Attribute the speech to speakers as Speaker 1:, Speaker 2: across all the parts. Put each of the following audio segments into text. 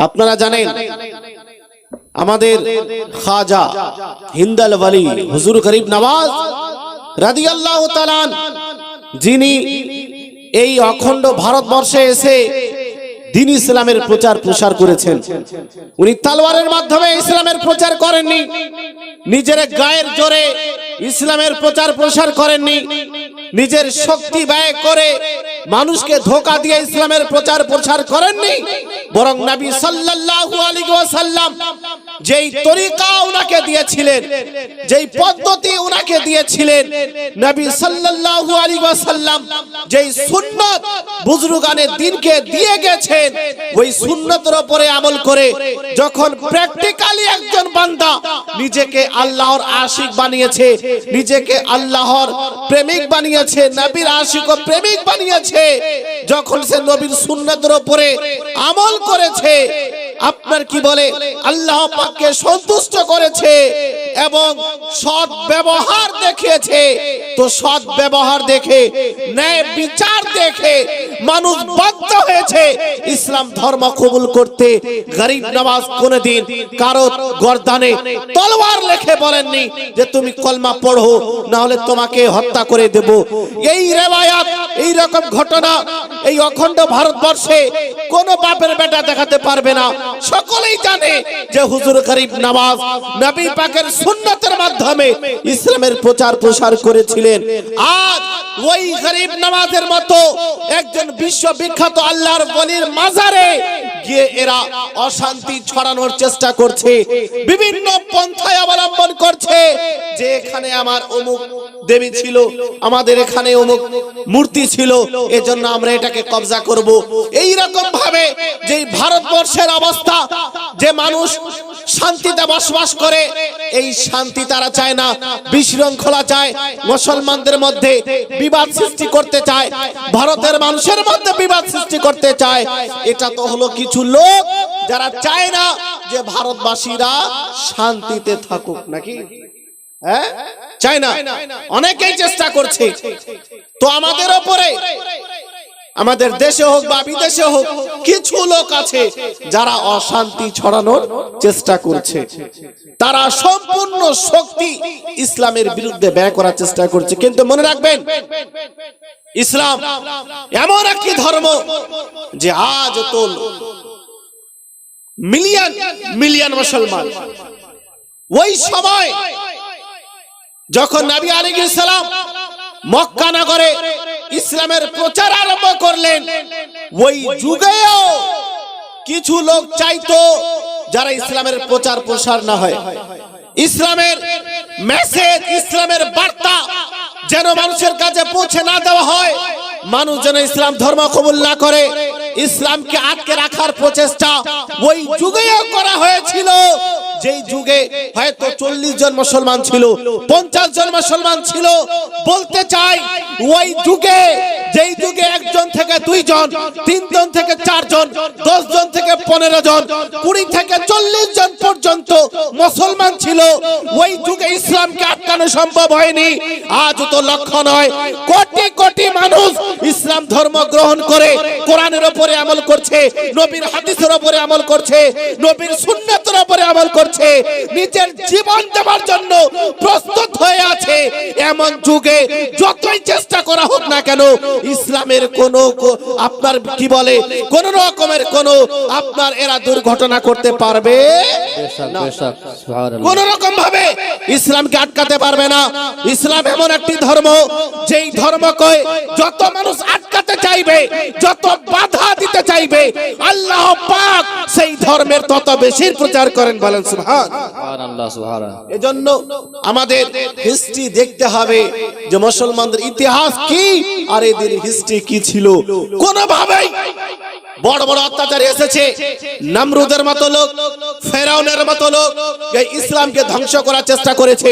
Speaker 1: আপনারা জানেন আমাদের খাজা হিন্দাল ওয়ালি হুজুর গরিব নওয়াজ রাদিয়াল্লাহু তাআলা যিনি এই অখণ্ড ভারতবর্ষে এসে দ্বীন ইসলামের প্রচার প্রসার করেছেন। উনি তলোয়ারের মাধ্যমে ইসলামের প্রচার করেননি, নিজের গায়ের জোরে ইসলামের প্রচার প্রসার করেননি, নিজের শক্তি ব্যয় করে মানুষকে ধোঁকা দিয়ে ইসলামের প্রচার প্রসার করেননি, বরং নবী সাল্লাল্লাহু আলাইহি ওয়াসাল্লাম যেই তরিকা উনাকে দিয়েছিলেন, যেই পদ্ধতি উনাকে দিয়েছিলেন, নবী সাল্লাল্লাহু আলাইহি ওয়াসাল্লাম যেই সুন্নাত বুজুর্গানে দ্বীনকে দিয়ে গেছেন, ওই সুন্নতের উপরে আমল করে যখন প্র্যাকটিক্যালি একজন বান্দা নিজেকে আল্লাহর আশিক বানিয়েছে, নিজেকে আল্লাহর প্রেমিক বানিয়েছে, নবীর আশিক ও প্রেমিক বানিয়েছে, যখন সে নবীর সুন্নতের উপরে আমল করেছে, আপনার কি বলে আল্লাহ পাককে সন্তুষ্ট করেছে এবং সৎ ব্যবহার দেখিয়েছে, তো সৎ ব্যবহার দেখে ন্যায় বিচার দেখে মানুষ বাধ্য হয়েছে ইসলাম ধর্ম কবুল করতে। গরিব নওয়াজ কোনদিন কারো গর্দানে তলোয়ার রেখে বলেননি যে তুমি কলমা পড়ো না হলে তোমাকে হত্যা করে দেব। এই রিওয়ায়াত, এই রকম ঘটনা এই অখণ্ড ভারতবর্ষে কোন বাপের বেটা দেখাতে পারবে না। সকলেই জানে যে হুজুর গরিব নওয়াজ নবী পাকের সুন্নতের মাধ্যমে ইসলামের প্রচার প্রসার করেছিলেন। আজ ওই গরিব নওয়াজের মতো একজন বিশ্ববিখ্যাত আল্লাহর ওলির মাজারে গিয়ে এরা অশান্তি ছড়ানোর চেষ্টা করছে, বিভিন্ন পন্থায় অবলম্বন করছে যে এখানে আমার অমুক দেবী ছিল, আমাদের এখানে অমুক মূর্তি ছিল, এজন্য আমরা এটাকে কবজা করব। এই রকম ভাবে যে ভারতবর্ষের অবস্থা, যে মানুষ শান্তিতে বসবাস করে, এই শান্তি তারা চায় না, বিশৃঙ্খলা চায়, মুসলমানদের মধ্যে বিবাদ সৃষ্টি করতে চায়, ভারতের মানুষের মধ্যে বিবাদ সৃষ্টি করতে চায়। এটা তো হলো কিছু লোক যারা চায় না যে ভারতবাসীরা শান্তিতে থাকুক, নাকি? হ্যাঁ, চায় না, অনেকেই চেষ্টা করছে। তো আমাদের উপরে, আমাদের দেশে হোক বা বিদেশে হোক, কিছু লোক আছে যারা অশান্তি ছড়ানোর চেষ্টা করছে, তারা সম্পূর্ণ শক্তি ইসলামের বিরুদ্ধে ব্যয় করার চেষ্টা করছে। কিন্তু মনে রাখবেন, ইসলাম এমন একটি ধর্ম যে আজ তো মিলিয়ন মিলিয়ন মুসলমান, ওই সময় যখন নবী আলাইহিস সালাম মক্কা নগরে ইসলামের প্রচার আরম্ভ করলেন, ওই যুগেও কিছু লোক চাইতো যারা ইসলামের প্রচার প্রসার না হয়, ইসলামের মেসেজ, ইসলামের বার্তা যেন মানুষের কাছে পৌঁছে না দেওয়া হয়, মানুষ যেন ইসলাম ধর্ম কবুল না করে, ইসলামকে আটকে রাখার প্রচেষ্টা ওই যুগেও করা হয়েছিল। যেই যুগে হয়তো 40 জন মুসলমান ছিল, 50 জন মুসলমান ছিল, বলতে চাই ওই যুগে, যেই যুগে 1 জন থেকে 2 জন, 3 জন থেকে 4 জন, 10 জন থেকে 15 জন, 20 থেকে 40 জন পর্যন্ত মুসলমান ছিল, ওই যুগে ইসলামকে আটকানো সম্ভব হয়নি। আজ তো লক্ষ নয়, কোটি কোটি মানুষ ইসলাম ধর্ম গ্রহণ করে কোরআনের উপরে আমল করছে, নবীর হাদিসের উপরে আমল করছে, নবীর সুন্নাতের উপরে আমল করছে, নিজের জীবন দেওয়ার জন্য প্রস্তুত হয়ে আছে। এমন যুগে যতই চেষ্টা করা হোক না কেন, ইসলামের কোন আপনার কি বলে কোন রকমের কোন আপনার এরা দুর্ঘটনা করতে পারবে না, কোন রকম ভাবে ইসলামকে আটকাতে পারবে না। ইসলাম এমন একটি ধর্ম, যেই ধর্মকে যত মানুষ আটকাতে চাইবে, যত বাধা দিতে চাইবে, আল্লাহ পাক সেই ধর্মের তত বেশি প্রচার করেন। বলেন সুবহানাল্লাহ, সুবহানাল্লাহ। এজন্য আমাদের হিস্ট্রি দেখতে হবে যে মুসলমানদের ইতিহাস কি আর এদের হিস্ট্রি কি ছিল। কোনভাবেই বড় বড় অত্যাচারী এসেছে, নমরুদের মতো লোক, ফেরাউনের মতো লোক এই ইসলামকে ধ্বংস করার চেষ্টা করেছে,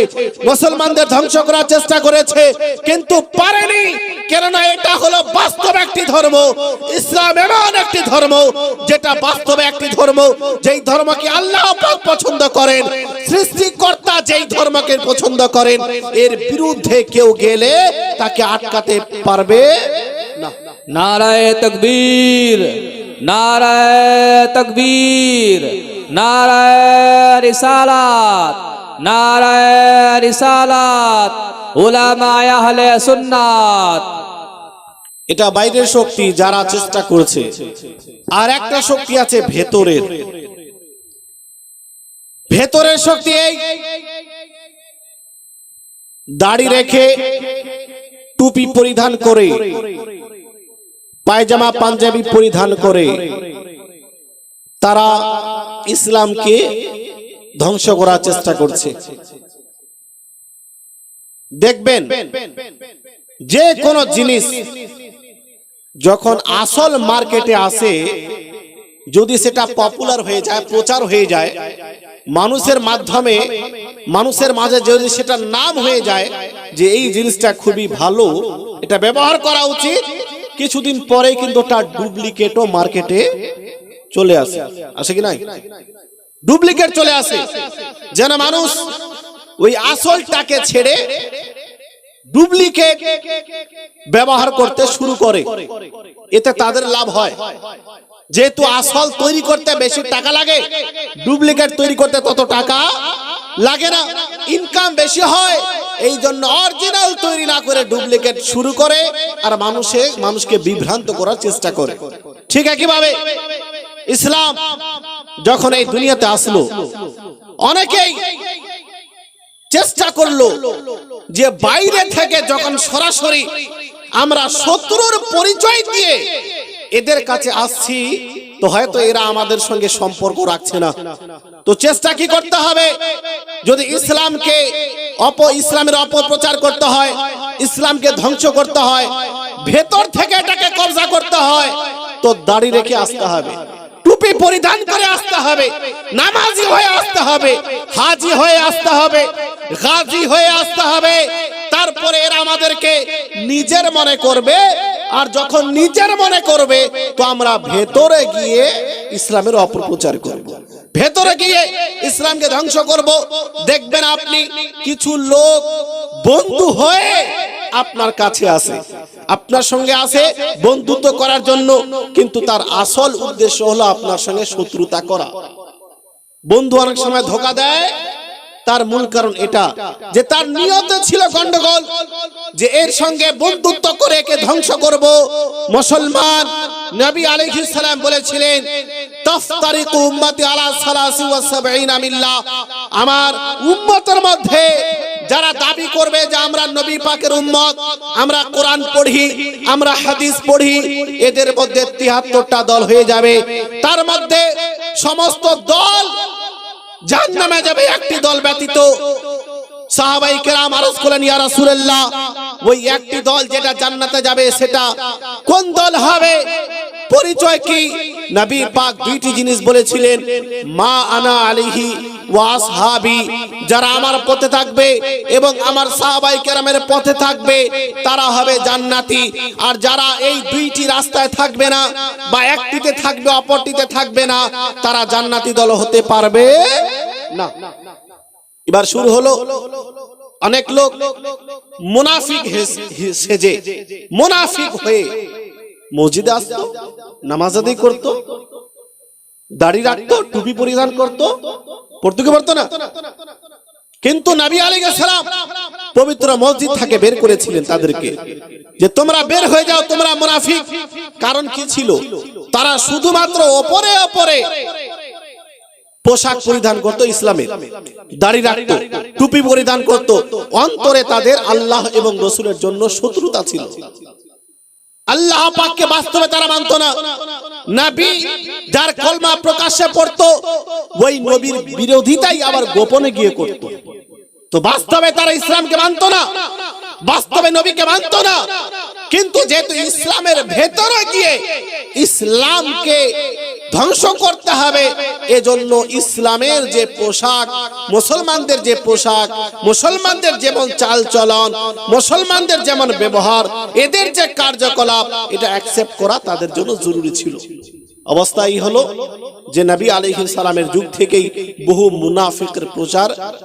Speaker 1: মুসলমানদের ধ্বংস করার চেষ্টা করেছে, কিন্তু পারেনি। কেননা এটা হলো বাস্তব একটি ধর্ম। ইসলাম এমন একটি ধর্ম যেটা বাস্তবে একটি ধর্ম, যেই ধর্মকে আল্লাহ পাক পছন্দ করেন, সৃষ্টিকর্তা যেই ধর্মকে পছন্দ করেন, এর বিরুদ্ধে কেউ গেলে তাকে আটকাতে পারবে না।
Speaker 2: নারায়ে তাকবীর, नाराए तकबीर, नाराए रिसालात, नाराए रिसालात, उलामाए अहले सुन्नात।
Speaker 1: এটা বাইরের শক্তি যারা চেষ্টা করছে, আর একটা শক্তি আছে ভেতরের। ভেতরের শক্তি এই দাড়ি রেখে টুপি পরিধান করে পায়জামা পাঞ্জাবি পরিধান করে তারা ইসলামকে ধ্বংস করার চেষ্টা করছে। দেখবেন যে কোনো জিনিস যখন আসল মার্কেটে আসে, যদি সেটা পপুলার হয়ে যায়, প্রচার হয়ে যায় মানুষের মাধ্যমে, মানুষের মাঝে যদি সেটা নাম হয়ে যায় যে এই জিনিসটা খুবই ভালো, এটা ব্যবহার করা উচিত, কিছুদিন পরে কিন্তু তার ডুপ্লিকেটও মার্কেটে চলে আসে। আসে কি নাই? ডুপ্লিকেট চলে আসে, যেন মানুষ ওই আসলটাকে ছেড়ে ডুপ্লিকেট ব্যবহার করতে শুরু করে। এতে তাদের লাভ হয়, যেহেতু আসল তৈরি করতে বেশি টাকা লাগে, ডুপ্লিকেট তৈরি করতে তত টাকা লাগে না, ইনকাম বেশি হয়। এই জন্য অরিজিনাল তৈরি না করে ডুপ্লিকেট শুরু করে আর মানুষকে বিভ্রান্ত করার চেষ্টা করে। ঠিক একইভাবে ইসলাম যখন এই দুনিয়াতে আসলো, অনেকেই চেষ্টা করলো যে বাইরে থেকে যখন সরাসরি আমরা শত্রুর পরিচয় দিয়ে এদের কাছে আসছি, তো হয়তো এরা আমাদের সঙ্গে সম্পর্ক রাখছে না, তো চেষ্টা কি করতে হবে? যদি ইসলামের অপপ্রচার করতে হয়, ইসলামকে ধ্বংস করতে হয়, ভেতর থেকে এটাকে কবজা করতে হয়, তো দাড়ি রেখে আসতে হবে, টুপি পরিধান করে আসতে হবে, নামাজি হয়ে আসতে হবে, হাজি হয়ে আসতে হবে, গাজী হয়ে আসতে হবে। তারপরে এরা আমাদেরকে নিজের মনে করবে, আর যখন নিজের মনে করবে তো আমরা ভেতরে গিয়ে ইসলামের অপপ্রচার করব, ভেতরে গিয়ে ইসলামকে ধ্বংস করব। দেখবেন আপনি কিছু লোক বন্ধু হয়ে আপনার কাছে আসে, আপনার সঙ্গে আসে বন্ধুত্ব করার জন্য, কিন্তু তার আসল উদ্দেশ্য হলো আপনার সঙ্গে শত্রুতা করা। বন্ধু অনেক সময় ধোঁকা দেয়, তার মূল কারণ এটা যে তার নিয়তে ছিল গন্ডগোল, যে এর সঙ্গে বন্ধুত্ব করে একে ধ্বংস করব। মুসলমান নবী আলাইহিস সালাম বলেছিলেন, তাফতারিকু উম্মতি আলা 73 মিল্লাহ, আমার উম্মতের মধ্যে যারা দাবি করবে যে আমরা নবী পাকের উম্মত, আমরা কোরআন পড়ি, আমরা হাদিস পড়ি, এদের মধ্যে 73টা দল হয়ে যাবে। তার মধ্যে সমস্ত দল জাহান্নামে যাবে, একটি দল ব্যতীত। সাহাবায়ে কেরাম আরজ করলেন, ইয়া রাসূলুল্লাহ, ওই একটি দল যেটা জান্নাতে যাবে সেটা কোন দল হবে, পরিচয় কি? নবী পাক দুইটি জিনিস বলেছিলেন, মা আনা আলাইহি ওয়া আসহাবি, যারা আমার পথে থাকবে এবং আমার সাহাবায়ে কেরামের পথে থাকবে তারা হবে জান্নাতি। আর যারা এই দুইটি রাস্তায় থাকবে না, বা একটিতে থাকবে অপরটিতে থাকবে না, তারা জান্নাতি দল হতে পারবে না। এবার শুরু হলো, অনেক লোক মুনাফিক সেজে, মুনাফিক হয়ে মসজিদে আসতো, নামাজ আদায় করতো, দাড়ি রাখতো, টুপি পরিধান করতো, পড়তে পারতো না, কিন্তু নবী আলাইহিস সালাম পবিত্র মসজিদ থেকে বের করেছিলেন তাদেরকে, যে তোমরা বের হয়ে যাও, তোমরা মুনাফিক। কারণ কি ছিল? তারা শুধুমাত্র ওপরে ওপরে পোশাক পরিধান করত, ইসলামের দাড়ি রাখতো, টুপি পরিধান করত, অন্তরে তাদের আল্লাহ এবং রাসূলের জন্য শত্রুতা ছিল। আল্লাহ পাককে বাস্তবে তারা মানতো না। নবী যার কলমা প্রকাশ্যে পড়তো, ওই নবীর বিরোধিতাই আবার গোপনে গিয়ে করত। তো বাস্তবে তারা ইসলামকে মানতো না, বাস্তবে নবীকে মানতো না, কিন্তু যেহেতু ইসলামের ভেতরে গিয়ে ইসলামকে ধ্বংস করতে হবে, এজন্য ইসলামের যে পোশাক, মুসলমানদের যে পোশাক, মুসলমানদের যেমন চাল চলন, মুসলমানদের যেমন ব্যবহার, এদের যে কার্যকলাপ, এটা অ্যাকসেপ্ট করা তাদের জন্য জরুরি ছিল। অবস্থা এই হলো যে নবী আলাইহিস সালামের যুগ থেকেই বহু মুনাফিকের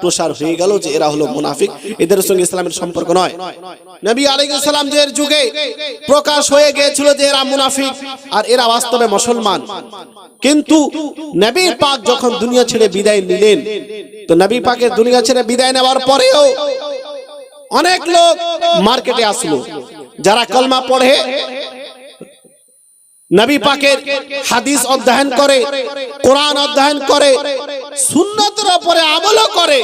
Speaker 1: প্রসার হয়ে গেল যে এরা হলো মুনাফিক, এদের সঙ্গে ইসলামের সম্পর্ক নয়। নবী আলাইহিস সালামের যুগে প্রকাশ হয়ে গিয়েছিল যে এরা মুনাফিক আর এরা বাস্তবে মুসলমান। কিন্তু নবী পাক যখন দুনিয়া ছেড়ে বিদায় নিলেন, তো নবী পাকের দুনিয়া ছেড়ে বিদায় নেওয়ার পরেও অনেক লোক মার্কেটে আসলো, যারা কলমা পড়ে, নবী পাকের হাদিস অধ্যয়ন করে, কোরআন অধ্যয়ন করে, সুন্নতের উপরে আমল করে,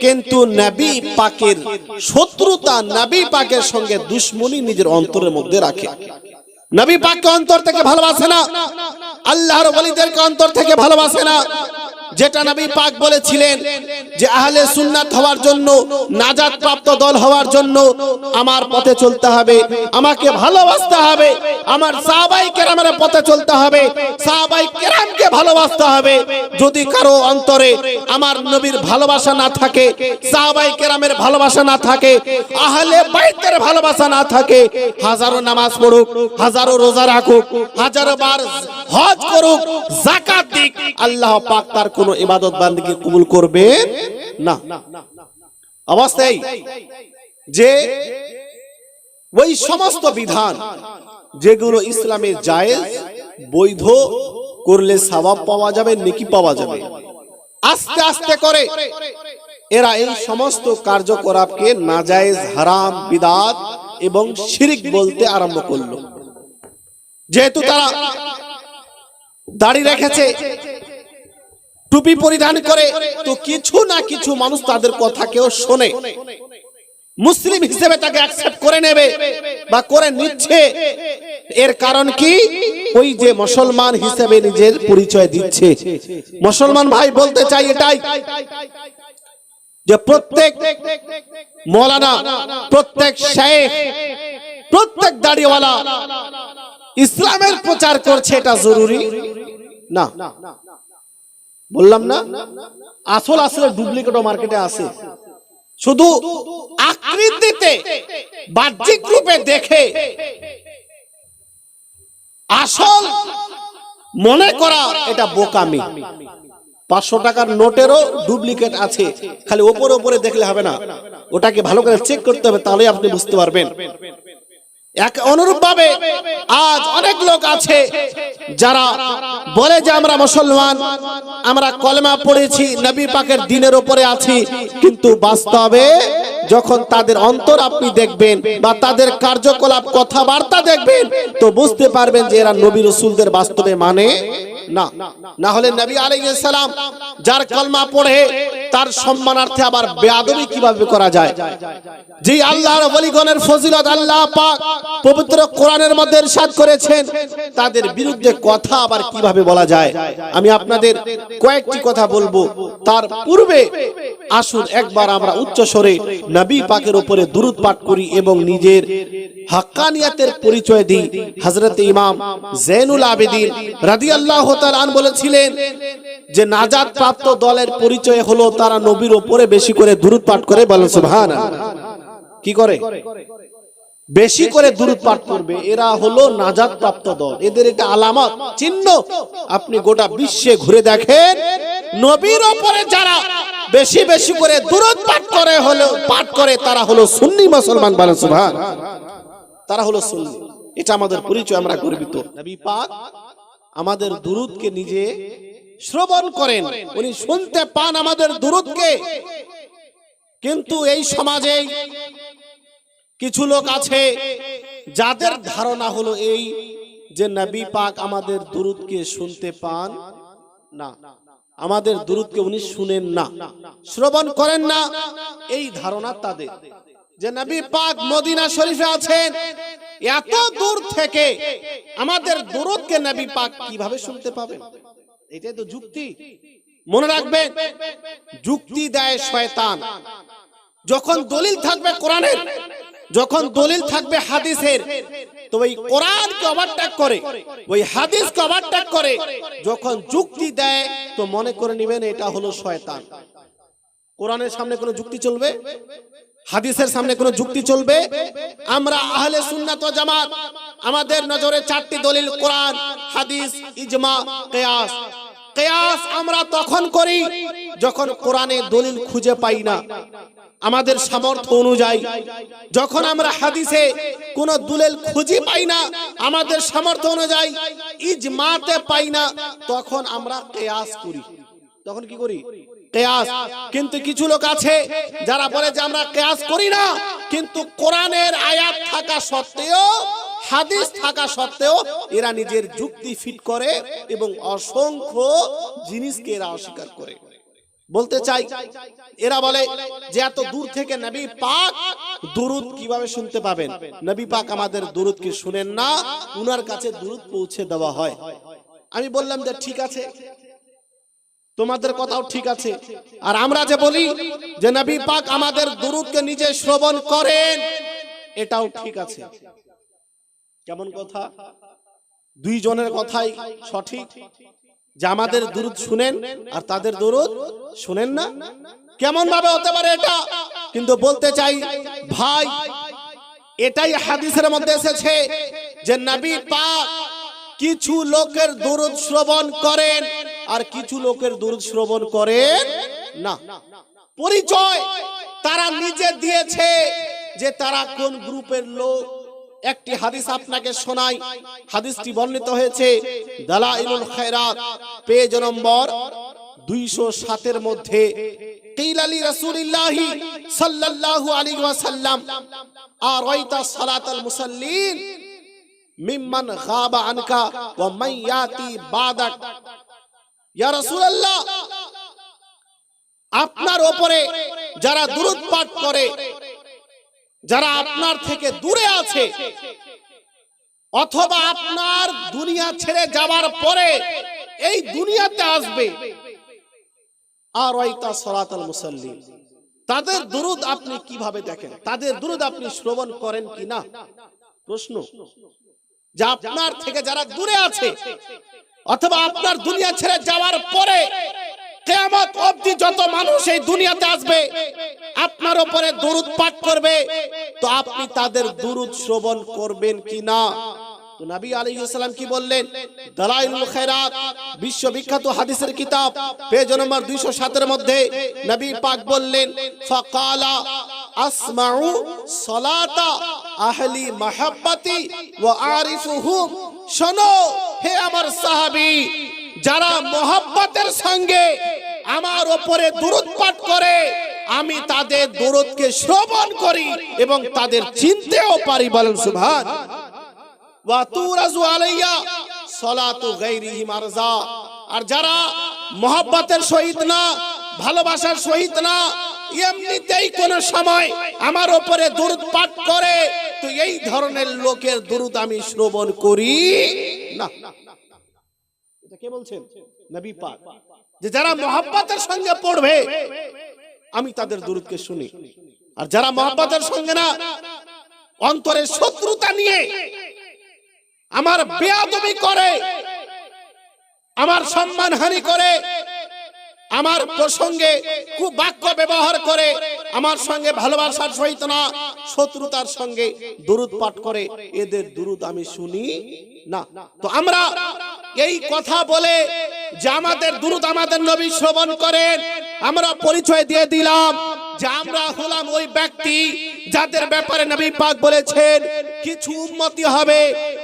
Speaker 1: কিন্তু নবী পাকের শত্রুতা, নবী পাকের সঙ্গে দুশমনি নিজের অন্তরের মধ্যে রাখে। নবী পাককে অন্তর থেকে ভালোবাসে না, আল্লাহর ওলিদেরকে অন্তর থেকে ভালোবাসে না। যেটা নবী পাক বলেছিলেন যে আহলে সুন্নাত হওয়ার জন্য, নাজাত প্রাপ্ত দল হওয়ার জন্য আমার পথে চলতে হবে, আমাকে ভালোবাসতে হবে, আমার সাহাবায়ে কেরামের পথে চলতে হবে, সাহাবায়ে কেরামকে ভালোবাসতে হবে। যদি কারো অন্তরে আমার নবীর ভালোবাসা না থাকে, সাহাবায়ে কেরামের ভালোবাসা না থাকে, আহলে বাইতের ভালোবাসা না থাকে, হাজারো নামাজ পড়ুক, হাজারো রোজা রাখুক, হাজারো বার হজ করুক, যাকাত দিক, আল্লাহ পাক তার কোনো ইবাদত বান্দেগি কবুল করবে না। অবস্থায় যে ওই সমস্ত বিধান যেগুলো ইসলামে জায়েজ, বৈধ, করলে সওয়াব পাওয়া যাবে, নেকি পাওয়া যাবে, আস্তে আস্তে করে এরা এই সমস্ত কার্যকলাপকে নাজায়েজ, হারাম, বিদআত এবং শিরক বলতে আরম্ভ করলো। যেহেতু তারা দাড়ি রেখেছে, টুপি পরিধান করে, তো কিছু না কিছু মানুষ তাদের কথা কেউ শোনে, মুসলিম হিসেবে তাকে অ্যাকসেপ্ট করে নেবে বা করে নিচ্ছে। এর কারণ কি? ওই যে মুসলমান হিসেবে নিজের পরিচয় দিচ্ছে। মুসলমান ভাই বলতে চাই এটাই যে প্রত্যেক মৌলানা, প্রত্যেক শায়েখ, প্রত্যেক দাড়িওয়ালা ইসলামের প্রচার করছে, এটা জরুরি না। বললাম না, আসলে ডুপ্লিকেটও মার্কেটে আছে। শুধু আকৃতিতে, বাহ্যিক রূপে দেখে আসল মনে করা, এটা বোকামি। 500 টাকার নোটেরও ডুপ্লিকেট আছে, খালি ওপরে ওপরে দেখলে হবে না, ওটাকে ভালো করে চেক করতে হবে, তাহলে আপনি বুঝতে পারবেন। এক অনুরূপ ভাবে আজ অনেক লোক আছে যারা বলে যে আমরা মুসলমান, আমরা কলেমা পড়েছি, নবী পাকের দ্বীনের উপরে আছি, কিন্তু বাস্তবে যখন তাদের অন্তর আপনি দেখবেন বা তাদের কার্যকলাপ, কথাবার্তা দেখবেন, তো বুঝতে পারবেন যে এরা নবী রাসূলদের বাস্তবে মানে না। না হলে নবী আলাইহিস সালাম যার কলমা পড়ে তার সম্মানার্থে আবার বেয়াদবি কিভাবে করা যায়? যে আল্লাহর ওলিগণের ফজিলত আল্লাহ পাক পবিত্র কোরআনের মধ্যে ইরশাদ করেছেন, তাদের বিরুদ্ধে কথা আবার কিভাবে বলা যায়? আমি আপনাদের কয়েকটি কথা বলবো, তার পূর্বে আসুন একবার আমরা উচ্চ স্বরে নবী পাকের উপরে দুরূদ পাঠ করি এবং নিজের হাক্কানিয়াতের পরিচয় দিই। হযরত ইমাম যায়নুল আবেদিন রাদিয়াল্লাহু তাআলা আন বলেছিলেন যে নাজাত প্রাপ্ত দলের পরিচয় হলো তারা নবীর উপরে বেশি করে দুরূদ পাঠ করে। বলেন সুবহানাল্লাহ। কি করে? বেশি করে দুরূদ পাঠ করবে, এরা হলো নাজাত প্রাপ্ত দল, এদের এটা আলামত, চিহ্ন। আপনি গোটা বিশ্বে ঘুরে দেখেন, নবীর উপরে যারা বেশি বেশি করে দুরূদ পাঠ করে তারা হলো সুন্নি মুসলমান। বলেন সুবহানাল্লাহ। তারা হলো সুন্নি, এটা আমাদের পরিচয়, আমরা গর্বিত। নবী পাক আমাদের দুরূদকে নিজে শ্রবণ করেন, উনি শুনতে পান আমাদের দুরূদকে। কিন্তু এই সমাজে কিছু লোক আছে যাদের ধারণা হলো এই যে নবী পাক আমাদের দুরূদকে শুনতে পান না, আমাদের দুরূদকে উনি শুনেন না, শ্রবণ করেন না। এই ধারণা তাদের যে নবী পাক মদিনা শরীফে আছেন, এত দূর থেকে আমাদের দুরূদকে নবী পাক কিভাবে শুনতে পাবেন? এটাই তো যুক্তি। মনে রাখবেন, যুক্তি দেয় শয়তান। যখন দলিল থাকবে কোরআনের, যখন দলিল থাকবে হাদিসের, তো ওই কোরআনকে ওভারটেক করে, ওই হাদিসকে ওভারটেক করে যখন যুক্তি দেয়, তো মনে করে নেবেন এটা হলো শয়তান। কোরআনের সামনে কোনো যুক্তি চলবে? হাদিসের সামনে কোনো যুক্তি চলবে? আমরা আহলে সুন্নাত ওয়াল জামাত আমাদের নজরে চারটি দলিল, কোরআন, হাদিস, ইজমা, কিয়াস। কিয়াস আমরা তখন করি যখন কোরআনে দলিল খুঁজে পাই না আমাদের সামর্থ্য অনুযায়ী, যখন আমরা হাদিসে কোনো দলিল খুঁজে পাই না আমাদের সামর্থ্য অনুযায়ী, ইজমাতে পাই না, তখন আমরা কিয়াস করি। তখন কি করি? কিয়াস। কিন্তু কিছু লোক আছে যারা বলে যে আমরা কিয়াস করি না, কিন্তু কোরআনের আয়াত থাকা সত্ত্বেও, হাদিস থাকা সত্ত্বেও এরা নিজের যুক্তি ফিট করে এবং অসংখ্য জিনিসকে এরা অস্বীকার করে। বলতে চাই, এরা বলে যে এত দূর থেকে নবী পাক দুরূদ কিভাবে শুনতে পাবেন? নবী পাক আমাদের দুরূদ কি শুনেন না, উনার কাছে দুরূদ পৌঁছে দেওয়া হয়। আমি বললাম যে ঠিক আছে, তোমাদের কথাও ঠিক আছে। আর আমরা যে বলি যে নবী পাক আমাদের দুরূদকে নিজে শ্রবণ করেন, এটাও ঠিক আছে। কেমন কথা? দুই জনের কথাই সঠিক, যে আমাদের দুরূদ শুনেন আর তাদের দুরূদ শুনেন না। কেমন ভাবে হতে পারে এটা? কিন্তু বলতে চাই ভাই, এটাই হাদিসের মধ্যে এসেছে যে নবী পাক কিছু লোকের দুরূদ শ্রবণ করেন আর কিছু লোকের দুরূদ শ্রবণ করেন না। পরিচয় তারা নিজে দিয়েছে যে তারা কোন গ্রুপের লোক। একটি হাদিস আপনাকে শোনাই, হাদিসটি বর্ণিত হয়েছে দালাইলুল খায়রাত পেজ নম্বর 207 এর মধ্যে। কিলালি রাসূলুল্লাহি সাল্লাল্লাহু আলাইহি ওয়াসাল্লাম আরাইতা সালাতাল মুসাল্লিন মিম্মান গাবা আনকা ওয়া মান ইয়াতি বাদাক। ইয়া রাসূলুল্লাহ, আপনার উপরে যারা দুরূদ পাঠ করে, যারা আপনার থেকে দূরে আছে, অথবা আপনার দুনিয়া ছেড়ে যাওয়ার পরে এই দুনিয়াতে আসবে, আরাইতা সালাতাল মুসাল্লিন, তাদের দুরূদ আপনি কিভাবে দেখেন? তাদের দুরূদ আপনি শ্রবণ করেন কিনা? প্রশ্ন। যে আপনার থেকে যারা দূরে আছে অথবা আপনার দুনিয়া ছেড়ে যাওয়ার পরে কিয়ামত অবধি যত মানুষ এই দুনিয়াতে আসবে আপনার উপরে দুরূদ পাঠ করবে, তো আপনি তাদের দুরূদ শ্রবণ করবেন কিনা? তো নবী আলাইহিস সালাম কি বললেন? দালাইলুল খায়রাত বিশ্ববিখ্যাত হাদিসের কিতাব পেজ নম্বর 207 এর মধ্যে নবী পাক বললেন, ফাকালা আসমাউ সালাতা আহলি মাহাব্বতি ওয়া আরিফুহুম। শোনো হে আমার সাহাবী, যারা মোহাব্বতের সঙ্গে আমার উপরে দুরূদ পাঠ করে, আমি তাদের দুরূদকে শ্রবণ করি এবং তাদের চিনতেও পারি। বলেন সুবহান। ওয়া তুরাজু আলাইয়া সালাতু গায়রিহি মারজা। আর যারা মোহাব্বতের সহিত না, ভালোবাসার সহিত না, এমনিতেই কোন সময় আমার উপরে দুরূদ পাঠ করে, তো এই ধরনের লোকের দুরূদ আমি শ্রবণ করি না। এটা কে বলছেন? নবী পাক। যে যারা মোহাব্বতের সঙ্গে পড়বে আমি তাদের দুরূদকে শুনি, আর যারা মোহাব্বতের সঙ্গে না, অন্তরে শত্রুতা নিয়ে আমার বেয়াদবি করে, আমার সম্মানহানি করে, আমার প্রসঙ্গে কুবাক্য ব্যবহার করে, আমার সঙ্গে ভালোবাসার সহিত না শত্রুতার সঙ্গে দুরূদ পাঠ করে, এদের দুরূদ আমি শুনি না। তো আমরা এই কথা বলে যে আমাদের দুরূদ আমাদের নবী শ্রবণ করেন, আমরা পরিচয় দিয়ে দিলাম যে আমরা হলাম ওই ব্যক্তি যাদের ব্যাপারে নবী পাক বলেছেন কিছু উম্মতি হবে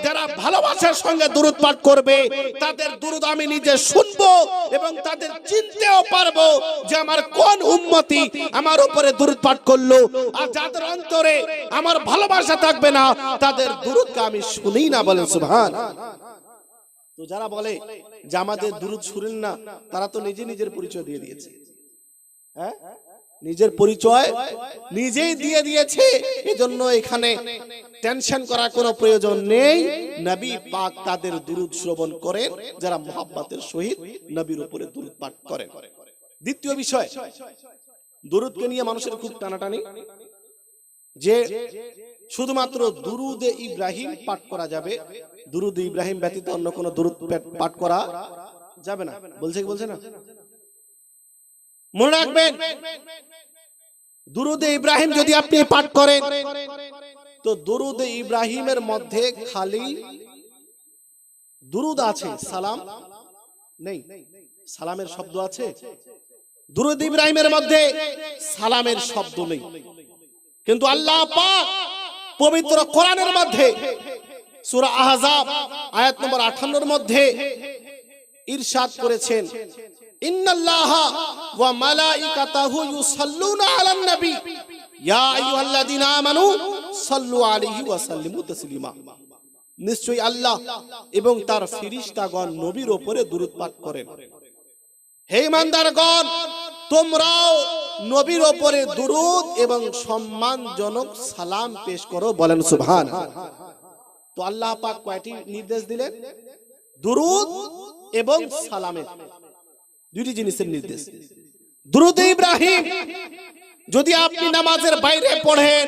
Speaker 1: যারা ভালোবাসার সঙ্গে দুরূদ পাঠ করবে, তাদের দুরূদ আমি নিজে শুনবো এবং তাদের চিনতেও পারবো যে আমার কোন উম্মতি আমার উপরে দুরূদ পাঠ করলো। আর যাদের অন্তরে আমার ভালোবাসা থাকবে না, তাদের দুরূদকে আমি শুনি না। বলেন সুবহান। তো যারা বলে যে আমাদের দুরূদ শুনেন না, তারা তো নিজে নিজের পরিচয় দিয়ে দিয়েছে। হ্যাঁ, নিজের পরিচয় নিজেই দিয়ে দিয়েছে। এজন্য এখানে টেনশন করার কোনো প্রয়োজন নেই। নবী পাক তাদের দুরূদ শ্রবণ করেন যারা মুহাব্বতের সহিত নবীর উপরে দুরূদ পাঠ করেন। দ্বিতীয় বিষয়, দুরূদকে নিয়ে মানুষের খুব টানাটানি, যে শুধুমাত্র দুরূদে ইব্রাহিম পাঠ করা যাবে, দুরূদে ইব্রাহিম ব্যতীত অন্য কোনো দুরূদ পাঠ করা যাবে না। বলছে কি বলছে না? মনে রাখবেন, দুরূদে ইব্রাহিম যদি আপনি পাঠ করেন তো দুরুদ ইব্রাহিমের মধ্যে খালি দুরুদ আছে, সালাম নেই। সালামের শব্দ আছে, দুরুদ ইব্রাহিমের মধ্যে সালামের শব্দ নেই। কিন্তু আল্লাহ পাক পবিত্র কোরআনের মধ্যে সূরা আহজাব আয়াত নম্বর 58 এর মধ্যে ইরশাদ করেছেন, ইন্নাল্লাহা ওয়া মালাইকাতাহু ইউসাল্লুনা আলান নবী ইয়া আইয়ুহাল্লাযীনা আমানু সাল্লু আলাইহি ওয়া সাল্লিমু তাসলিমা। নিশ্চয়ই আল্লাহ এবং তার ফেরেশতাগণ নবীর উপরে দুরূদ পাঠ করেন। হে ঈমানদারগণ, তোমরাও নবীর উপরে দুরূদ এবং সম্মানজনক সালাম পেশ করো, বলেন সুবহানাল্লাহ। তো আল্লাহ পাক কয়টি নির্দেশ দিলেন? দুরূদ এবং সালামের দুইটি জিনিসের নির্দেশ। দুরূদ ইব্রাহিম যদি আপনি নামাজের বাইরে পড়েন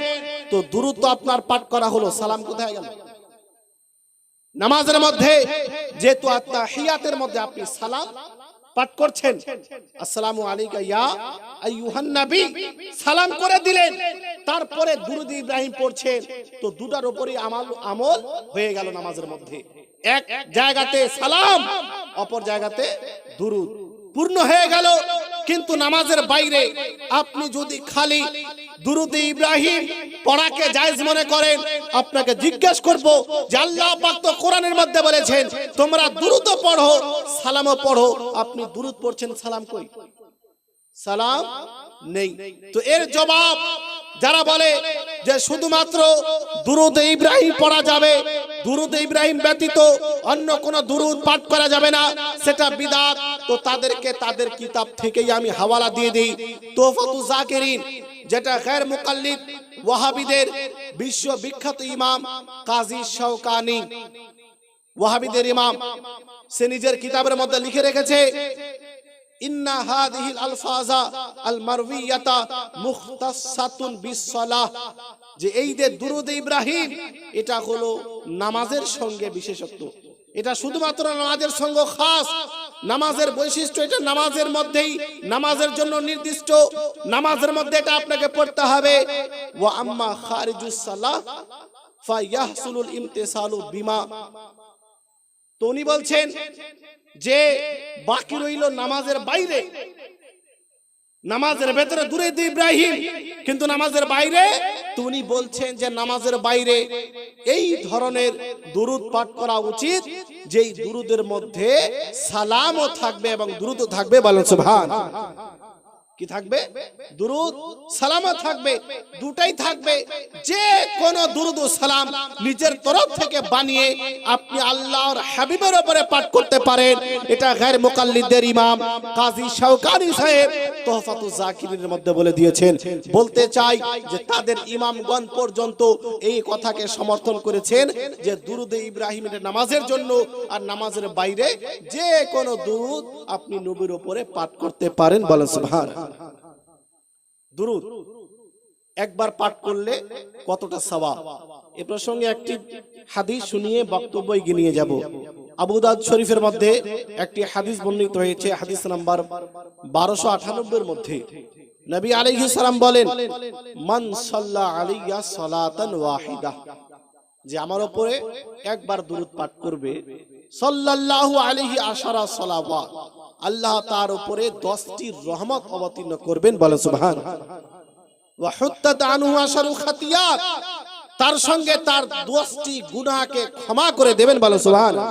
Speaker 1: তো দুরূদ তো আপনার পাঠ করা হলো, সালাম কোথায় গেল? নামাজের মধ্যে যেহেতু তাহিয়াতের মধ্যে আপনি সালাম পাঠ করছেন, আসসালামু আলাইকা ইয়া আইয়ুহান নবী, সালাম করে দিলেন, তারপরে দুরূদ ইব্রাহিম পড়ছেন, তো দুটার উপরই আমল হয়ে গেল নামাজের মধ্যে। এক জায়গাতে সালাম, অপর জায়গাতে দুরূদ পূর্ণ হয়ে গেল। কিন্তু নামাজের বাইরে আপনি যদি খালি দুরূদ ইব্রাহিম পড়াকে জায়েজ মনে করেন, আপনাকে জিজ্ঞেস করব যে আল্লাহ পাক তো কোরআনের মধ্যে বলেছেন তোমরা দুরূদ পড়ো সালামও পড়ো, আপনি দুরূদ পড়ছেন, সালাম কই? সালাম নেই। তো এর জবাব যারা বলে যে শুধুমাত্র দুরূদ ইব্রাহিম পড়া যাবে, দুরূদ ইব্রাহিম ব্যতীত অন্য কোন দুরূদ পাঠ করা যাবে না, সেটা বিদআত, তো তাদেরকে তাদের কিতাব থেকেই আমি হাওয়ালা দিয়ে দেই। তোহফাতুজ জাকিরিন, যেটা গায়র মুকাল্লিদ ওয়াহাবিদের বিশ্ববিখ্যাত ইমাম কাজী শওকানি, ওয়াহাবিদের ইমাম, সে নিজের কিতাবের মধ্যে লিখে রেখেছে, ইন্না হাদিহিল আলফাজা আল মারউইয়াতা মুখতাসাতুন বিসসালাহ, যে এই যে দুরূদ ইব্রাহিম এটা হলো নামাজের সঙ্গে বিশেষত্ব, এটা শুধুমাত্র নামাজের সঙ্গে খাস, নামাজের বৈশিষ্ট্য, এটা নামাজের মধ্যেই, নামাজের জন্য নির্দিষ্ট, নামাজের মধ্যে এটা আপনাকে পড়তে হবে। ওয়া আম্মা খারিজুস সালাহ ফায়াহসুলুল ইমতিসালু বিমা, তো উনি বলছেন যে বাকি রইল নামাজের বাইরে, নামাজের ভেতরে দুরূদ ইব্রাহিম, কিন্তু নামাজের বাইরে তো উনি বলছেন যে নামাজের বাইরে এই ধরনের দুরূদ পাঠ করা উচিত, যেই দুরূদের মধ্যে সালামও থাকবে এবং দুরূদও থাকবে, বলেন সুবহানাল্লাহ। কি থাকবে? দুরূদ সালামও থাকবে, দুটাই থাকবে। যে কোন দুরূদ ও সালাম নিজের তরফ থেকে বানিয়ে আপনি আল্লাহর হাবিবের উপরে পাঠ করতে পারেন, এটা গায়র মুকাল্লিদের ইমাম কাজী শওকানি সাহেব তোহফাতুজ জাকিরিনের মধ্যে বলে দিয়েছেন। বলতে চাই যে তাদের ইমামগণ পর্যন্ত এই কথাকে সমর্থন করেছেন যে দুরূদ ইব্রাহিম এটা নামাজের জন্য, আর নামাজের বাইরে যে কোন দুরূদ আপনি নবীর উপরে পাঠ করতে পারেন, বলেন সুবহানাল্লাহ। দুরূদ একবার পাঠ করলে কতটা সওয়াব, এ প্রসঙ্গে একটি হাদিস শুনিয়ে বক্তব্য এগিয়ে নিয়ে যাব। আবু দাউদ শরীফের মধ্যে একটি হাদিস বর্ণিত হয়েছে, হাদিস নাম্বার 1298 এর মধ্যে নবী আলাইহিস সালাম বলেন, মান সাল্লা আলাইয়া সালাতান ওয়াহিদা, যে আমার উপরে একবার দুরূদ পাঠ করবে, সাল্লাল্লাহু আলাইহি আশারা সালাওয়াত, আল্লাহ তার উপরে 10টি রহমত অবতীর্ণ করবেন, বলে সুবহানাল্লাহ। ওয়া হুত্তাত আনহু আশারু খাতিয়াত, তার সঙ্গে তার 10টি গুনাহকে ক্ষমা করে দেবেন, বলে সুবহানাল্লাহ।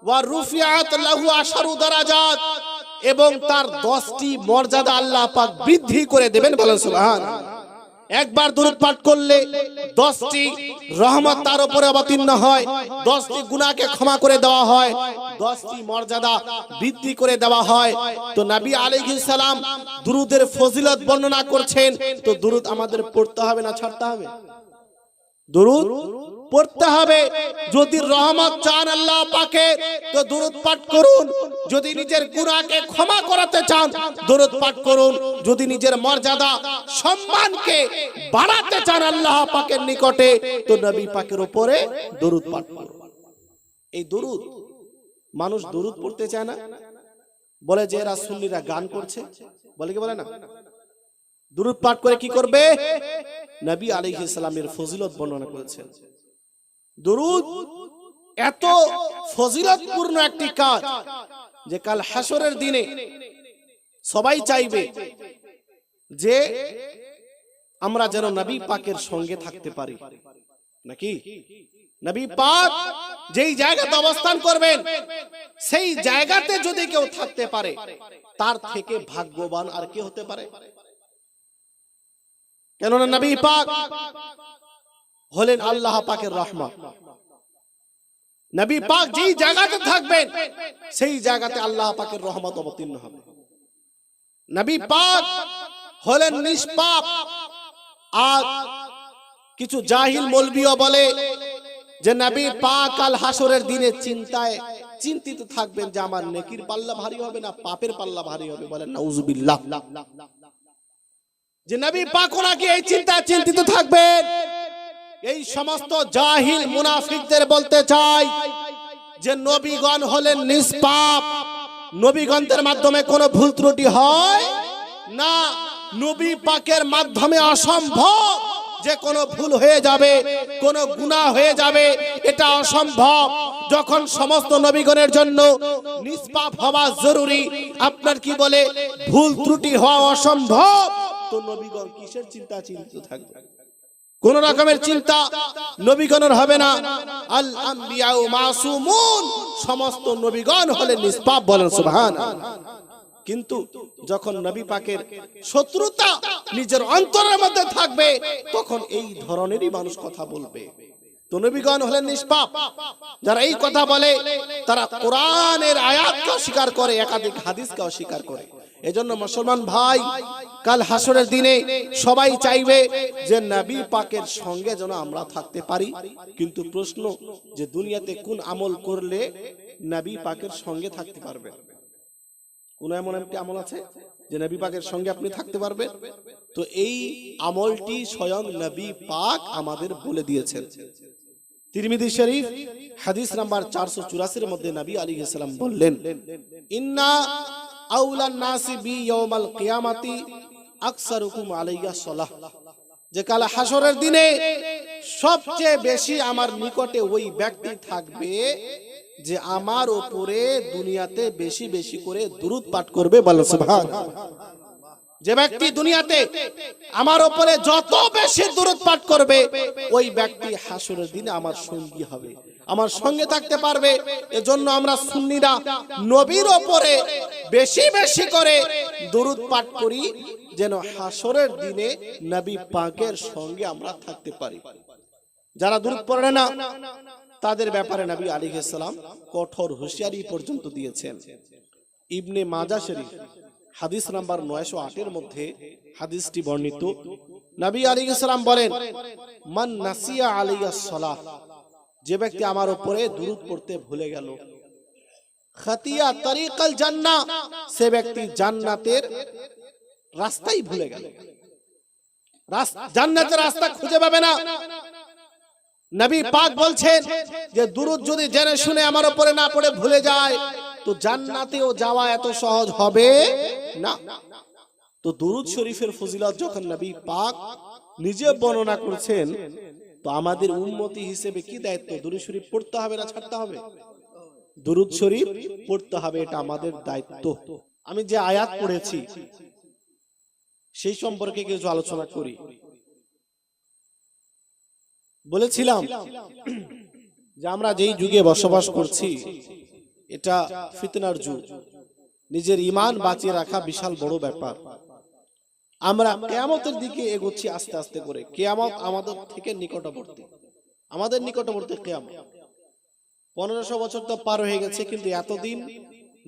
Speaker 1: ওয়া রুফিআত লাহু আশারু দারাজাত, এবং তার 10টি মর্যাদা আল্লাহ পাক বৃদ্ধি করে দেবেন, বলে সুবহানাল্লাহ। একবার দুরূদ পাঠ করলে 10টি রহমত তার উপরে অবতীর্ণ হয়, 10টি গুনাহকে ক্ষমা করে দেওয়া হয়, 10টি মর্যাদা বৃদ্ধি করে দেওয়া হয়। তো নবী আলাইহিস সালাম দুরূদের ফজিলত বর্ণনা করছেন, তো দুরূদ আমাদের পড়তে হবে না ছাড়তে হবে? দুরূদ পড়তে হবে। যদি রহমত চান আল্লাহ পাকে তো দুরূদ পাঠ করুন, যদি নিজের গুনাহকে ক্ষমা করাতে চান দুরূদ পাঠ করুন, যদি নিজের মর্যাদা সম্মানকে বাড়াতে চান আল্লাহ পাকের নিকটে তো নবী পাকের উপরে দুরূদ পাঠ করুন। এই দুরূদ, মানুষ দুরূদ পড়তে চায় না, বলে যে এরা সুন্নিরা গান করছে, বলে কি বলে না? দুরূদ পাঠ করে কি করবে? নবী আলাইহিস সালামের ফজিলত বর্ণনা করেছেন। দুরূদ এত ফজিলতপূর্ণ একটি কাজ যে কাল হাসরের দিনে সবাই চাইবে যে আমরা যেন নবী পাকের সঙ্গে থাকতে পারি, নাকি? নবী পাক যেই জায়গাতে অবস্থান করবেন সেই জায়গাতে যদি কেউ থাকতে পারে তার থেকে ভাগ্যবান আর কে হতে পারে? কেননা নবী পাক হলেন আল্লাহ পাকের রহমত। নবী পাক যেই জায়গাতে থাকবেন সেই জায়গাতে আল্লাহ পাকের রহমত অবতীর্ণ হবে। নবী পাক হলেন নিষ্পাপ। আর কিছু জাহিল মৌলবিও বলে যে নবী পাক আল হাসরের দিনে চিন্তিত থাকবেন যে আমার নেকির পাল্লা ভারী হবে না পাপের পাল্লা ভারী হবে। বলেন নাউজুবিল্লাহ। যে নবী পাক ওনাকে এই চিন্তায় চিন্তিত থাকবেন। এই সমস্ত জাহিল মুনাফিকদের বলতে চাই যে নবীগণ হলেন নিষ্পাপ, নবীগণদের মাধ্যমে কোনো ভুল ত্রুটি হয় না। নবী পাকের মাধ্যমে অসম্ভব যে কোনো ভুল হয়ে যাবে, কোনো গুনাহ হয়ে যাবে, এটা অসম্ভব। যখন সমস্ত নবীগণের জন্য নিষ্পাপ হওয়া জরুরি, আপনার কি বলে ভুল ত্রুটি হওয়া অসম্ভব, তো নবীগণ কিসের চিন্তা চিন্তিত থাকবে? কোন রকমের চিন্তা নবীগণের হবে না। আল আম্বিয়া মাসুমুন, সমস্ত নবীগণ হলেন নিষ্পাপ। বলেন সুবহানাল্লাহ। কিন্তু যখন নবী পাকের শত্রুতা নিজের অন্তরের মধ্যে থাকবে তখন এই ধরনেরই মানুষ কথা বলবে। তো নবীগণ হলেন নিষ্পাপ। যারা এই কথা বলে তারা কোরআনের আয়াতকে অস্বীকার করে, একাধিক হাদিসকে অস্বীকার করে। এজন্য মুসলমান ভাই, কাল হাসরের দিনে সবাই চাইবে যে নবী পাকের সঙ্গে যেন আমরা থাকতে পারি। কিন্তু প্রশ্ন যে দুনিয়াতে কোন আমল করলে নবী পাকের সঙ্গে থাকতে পারবেন? কোন এমন একটি আমল আছে যে নবী পাকের সঙ্গে আপনি থাকতে পারবেন? তো এই আমলটি স্বয়ং নবী পাক আমাদের বলে দিয়েছেন। তিরমিজি শরীফ হাদিস নাম্বার 484 এর মধ্যে নবী আলাইহিস সালাম বললেন, ইন্না আউলান নাসি বি ইয়াউমাল কিয়ামাতি আকসারুকুম আলাইয়া সালাহ, যে কাল হাসরের দিনে সবচেয়ে বেশি আমার নিকটে ওই ব্যক্তি থাকবে যে আমার উপরে দুনিয়াতে বেশি বেশি করে দুরূদ পাঠ করবে। বলেন সুবহানাল্লাহ। যে ব্যক্তি দুনিয়াতে আমার উপরে যত বেশি দুরূদ পাঠ করবে ওই ব্যক্তি হাসরের দিনে আমার সঙ্গী হবে, আমার সঙ্গে থাকতে পারবে। এজন্য আমরা সুন্নিরা নবীর উপরে বেশি বেশি করে দুরূদ পাঠ করি যেন হাসরের দিনে নবী পাকের সঙ্গে আমরা থাকতে পারি। যারা দুরূদ পড়ে না তাদের ব্যাপারে নবী আলাইহিস সালাম কঠোর হুঁশিয়ারি পর্যন্ত দিয়েছেন। ইবনে মাজাহ শরীফ হাদিস নাম্বার 908 এর মধ্যে হাদিসটি বর্ণিত। নবী আলাইহিস সালাম বলেন, মান নাসিয়া আলাইহিস সালাহ, যে ব্যক্তি আমার উপরে দুরূদ পড়তে ভুলে গেল, খাতিয়া তরিকাল জান্নাহ, সে ব্যক্তি জান্নাতের রাস্তাই ভুলে গেল, জান্নাতের রাস্তা খুঁজে পাবে না। নবী পাক বলছেন যে দুরূদ যদি জেনে শুনে আমার উপরে না পড়ে ভুলে যায় তো জান্নাতেও যাওয়া এত সহজ হবে না। তো দুরূদ শরীফের ফজিলত যখন নবী পাক নিজে বর্ণনা করছেন, তো আমাদের উম্মতি হিসেবে কি দায়িত্ব? দুরূদ শরীফ পড়তে হবে না ছাড়তে হবে? দুরূদ শরীফ পড়তে হবে, এটা আমাদের দায়িত্ব। আমি যে আয়াত পড়েছি সেই সম্পর্কে কিছু আলোচনা করি। বলেছিলাম যে আমরা যেই যুগে বসবাস করছি এটা ফিতনার যুগ। নিজের ঈমান বাঁচিয়ে রাখা বিশাল বড় ব্যাপার। আমরা কিয়ামতের দিকে এগোচ্ছি আস্তে আস্তে করে। কিয়ামত আমাদের থেকে নিকটবর্তী, আমাদের নিকটবর্তী কিয়ামত। 1500 বছর তো পার হয়ে গেছে, কিন্তু এতদিন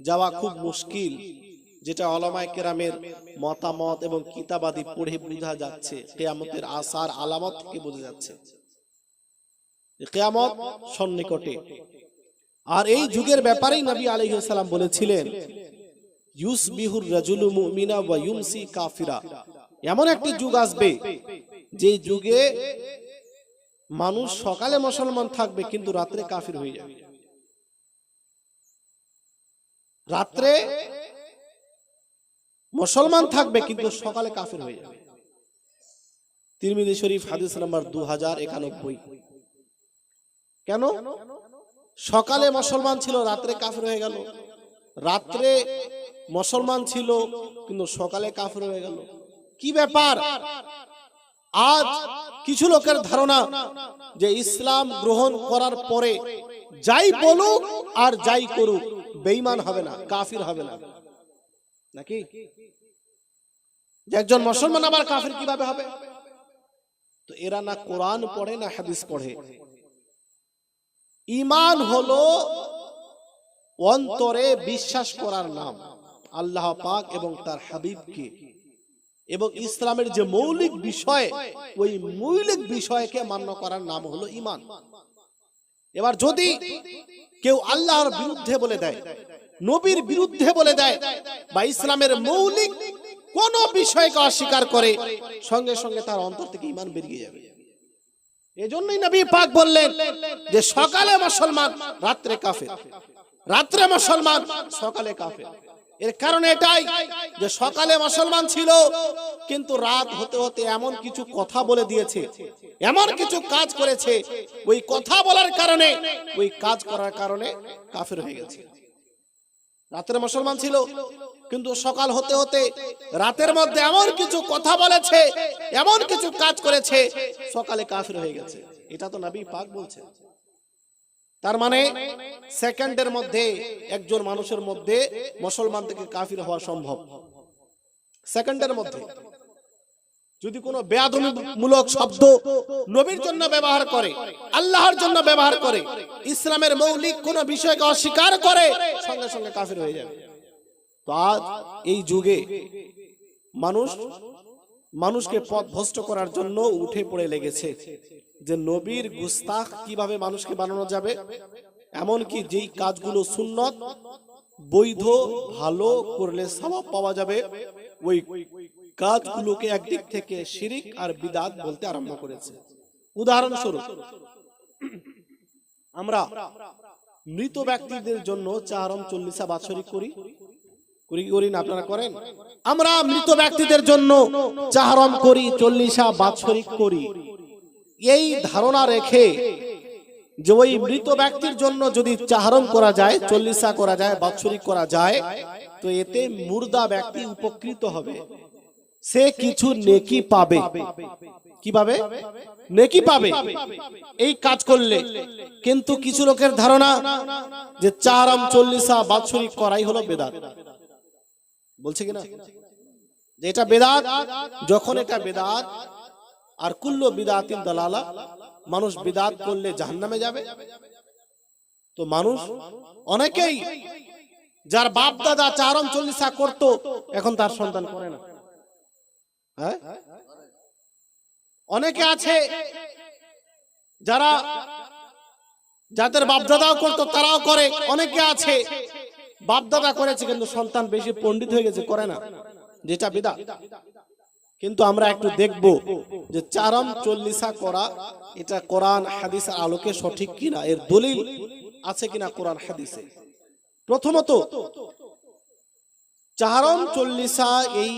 Speaker 1: যাওয়া খুব মুশকিল, যেটা উলামায়ে কেরামের মতামত এবং কিতাবাদি পড়ে বোঝা যাচ্ছে। কিয়ামতের আসার আলামত থেকে বোঝা যাচ্ছে কিয়ামত সন্নিকটে। আর এই যুগের ব্যাপারেই নবী আলাইহিস সালাম বলেছিলেন, ইউসবিহুর রাজুলু মুমিনা ওয়া ইউমসি কাফিরা। এমন একটি যুগ আসবে যে যুগে মানুষ সকালে মুসলমান থাকবে কিন্তু রাত্রে কাফির হয়ে যাবে। রাত্রে মুসলমান থাকবে কিন্তু সকালে কাফির হয়ে যাবে। তিরমিজি শরীফ হাদিস নাম্বার 2091। কেন? সকালে মুসলমান ছিল, রাত্রে কাফের হয়ে গেল। রাত্রে মুসলমান ছিল কিন্তু সকালে কাফের হয়ে গেল। কি ব্যাপার? আজ কিছু লোকের ধারণা যে ইসলাম গ্রহণ করার পরে যাই বলুক আর যাই করুক বেঈমান হবে না, কাফির হবে না, নাকি? যে একজন মুসলমান আবার কাফির কিভাবে হবে? তো এরা না কোরআন পড়ে না হাদিস পড়ে। ঈমান হলো অন্তরে বিশ্বাস করার নাম, আল্লাহ পাক এবং তার হাবিবকে, এবং ইসলামের যে মৌলিক বিষয় ওই মৌলিক বিষয়কে মান্য করার নাম হলো ঈমান। এবার যদি কেউ আল্লাহর বিরুদ্ধে বলে দেয়, নবীর বিরুদ্ধে বলে দেয়, বা ইসলামের মৌলিক কোন বিষয়কে অস্বীকার করে, সঙ্গে সঙ্গে তার অন্তর থেকে ঈমান বেরিয়ে যাবে। এজন্যই নবী পাক বললেন যে সকালে মুসলমান রাত্রে কাফের, রাত্রে মুসলমান সকালে কাফের। এর কারণ এটাই যে সকালে মুসলমান ছিল কিন্তু রাত হতে হতে এমন কিছু কথা বলে দিয়েছে, এমন কিছু কাজ করেছে, ওই কথা বলার কারণে, ওই কাজ করার কারণে কাফের হয়ে গেছে। রাতের মুসলমান ছিল কিন্তু সকাল হতে হতে রাতের মধ্যে এমন কিছু কথা বলেছে, এমন কিছু কাজ করেছে, সকালে কাফের হয়ে গেছে। এটা তো নবী পাক বলছেন। তার মানে সেকেন্ডের মধ্যে একজন মানুষের মধ্যে মুসলমান থেকে কাফির হওয়া সম্ভব। সেকেন্ডের মধ্যে যদি কোনো বেয়াদবিমূলক শব্দ নবীর জন্য ব্যবহার করে, আল্লাহর জন্য ব্যবহার করে, ইসলামের মৌলিক কোনো বিষয়কে অস্বীকার করে, সঙ্গে সঙ্গে কাফির হয়ে যাবে। তো আজ এই যুগে মানুষকে পথভ্রষ্ট করার জন্য উঠে পড়ে লেগেছে যে নবীর গুস্তাখ কিভাবে মানুষকে বানানো যাবে, এমনকি যেই কাজগুলো সুন্নত বৈধ ভালো করলে সওয়াব পাওয়া যাবে, ওই কাজগুলোকে একদিক থেকে শিরিক আর বিদআত বলতে আরম্ভ করেছে। উদাহরণস্বরূপ, আমরা মৃত ব্যক্তিদের জন্য চারম চল্লিশা বাৎসরিক করি না? আপনারা করেন? আমরা মৃত ব্যক্তিদের জন্য চারম করি, চল্লিশা বাৎসরিক করি, এই ধারণা রেখে যে ওই মৃত ব্যক্তির জন্য যদি চারম করা যায়, চল্লিশা করা যায়, বাৎসরিক করা যায়, তো এতে মুর্দা ব্যক্তি উপকৃত হবে, সে কিছু নেকি পাবে। কি পাবে? নেকি পাবে এই কাজ করলে। কিন্তু কিছু লোকের ধারণা যে চারম চল্লিশা বাৎসরিক করাই হলো বেদাত। বলছে কিনা যে এটা বেদাত? যখন এটা বেদাত, আর কুল্লু বিদআতিন দালালা, মানুষ বিদআত করলে জাহান্নামে যাবে। তো মানুষ অনেকেই যার বাপ দাদা চারম চল্লিশা করতো, এখন তার সন্তান করে না। হ্যাঁ, অনেকে আছে যাদের বাপ দাদাও করতো তারাও করে। অনেকে আছে বাপ দাদা করেছে কিন্তু সন্তান বেশি পণ্ডিত হয়ে গেছে, করে না, যেটা বিদআত। কিন্তু আমরা একটু দেখব যে চারম চল্লিশা করা এটা কোরআন হাদিসের আলোকে সঠিক কিনা, এর দলিল আছে কিনা কোরআন হাদিসে। প্রথমত, চারম চল্লিশা এই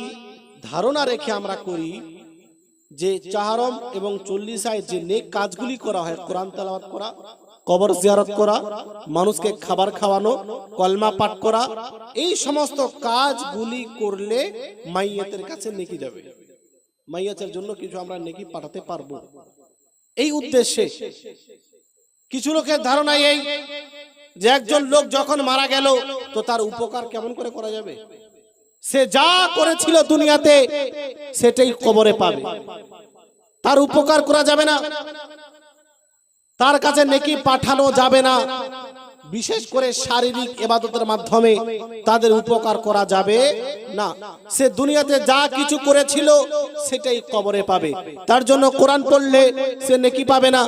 Speaker 1: ধারণা রেখে আমরা করি যে চারম এবং চল্লিশায় যে নেক কাজগুলি করা হয়, কোরআন তেলাওয়াত করা, কবর জিয়ারত করা, মানুষকে খাবার খাওয়ানো, কলমা পাঠ করা, এই সমস্ত কাজগুলি করলে মাইয়াতের কাছে নেকি যাবে, মাইয়াতের জন্য কিছু আমরা নেকি পাঠাতে পারবো। এই উদ্দেশ্যে কিছু লোকের ধারণা এই যে একজন লোক যখন মারা গেল তো তার উপকার কেমন করে করা যাবে? সে যা করেছিল দুনিয়াতে সেটাই কবরে পাবে, তার উপকার করা যাবে না, তার কাছে নেকি পাঠানো যাবে না। বিশেষ করে শারীরিক ইবাদতের মাধ্যমে তাদের উপকার করা যাবে না। সে দুনিয়াতে যা কিছু করেছিল সেটাই কবরে পাবে। তার জন্য কোরআন পড়লে সে নেকি পাবে না,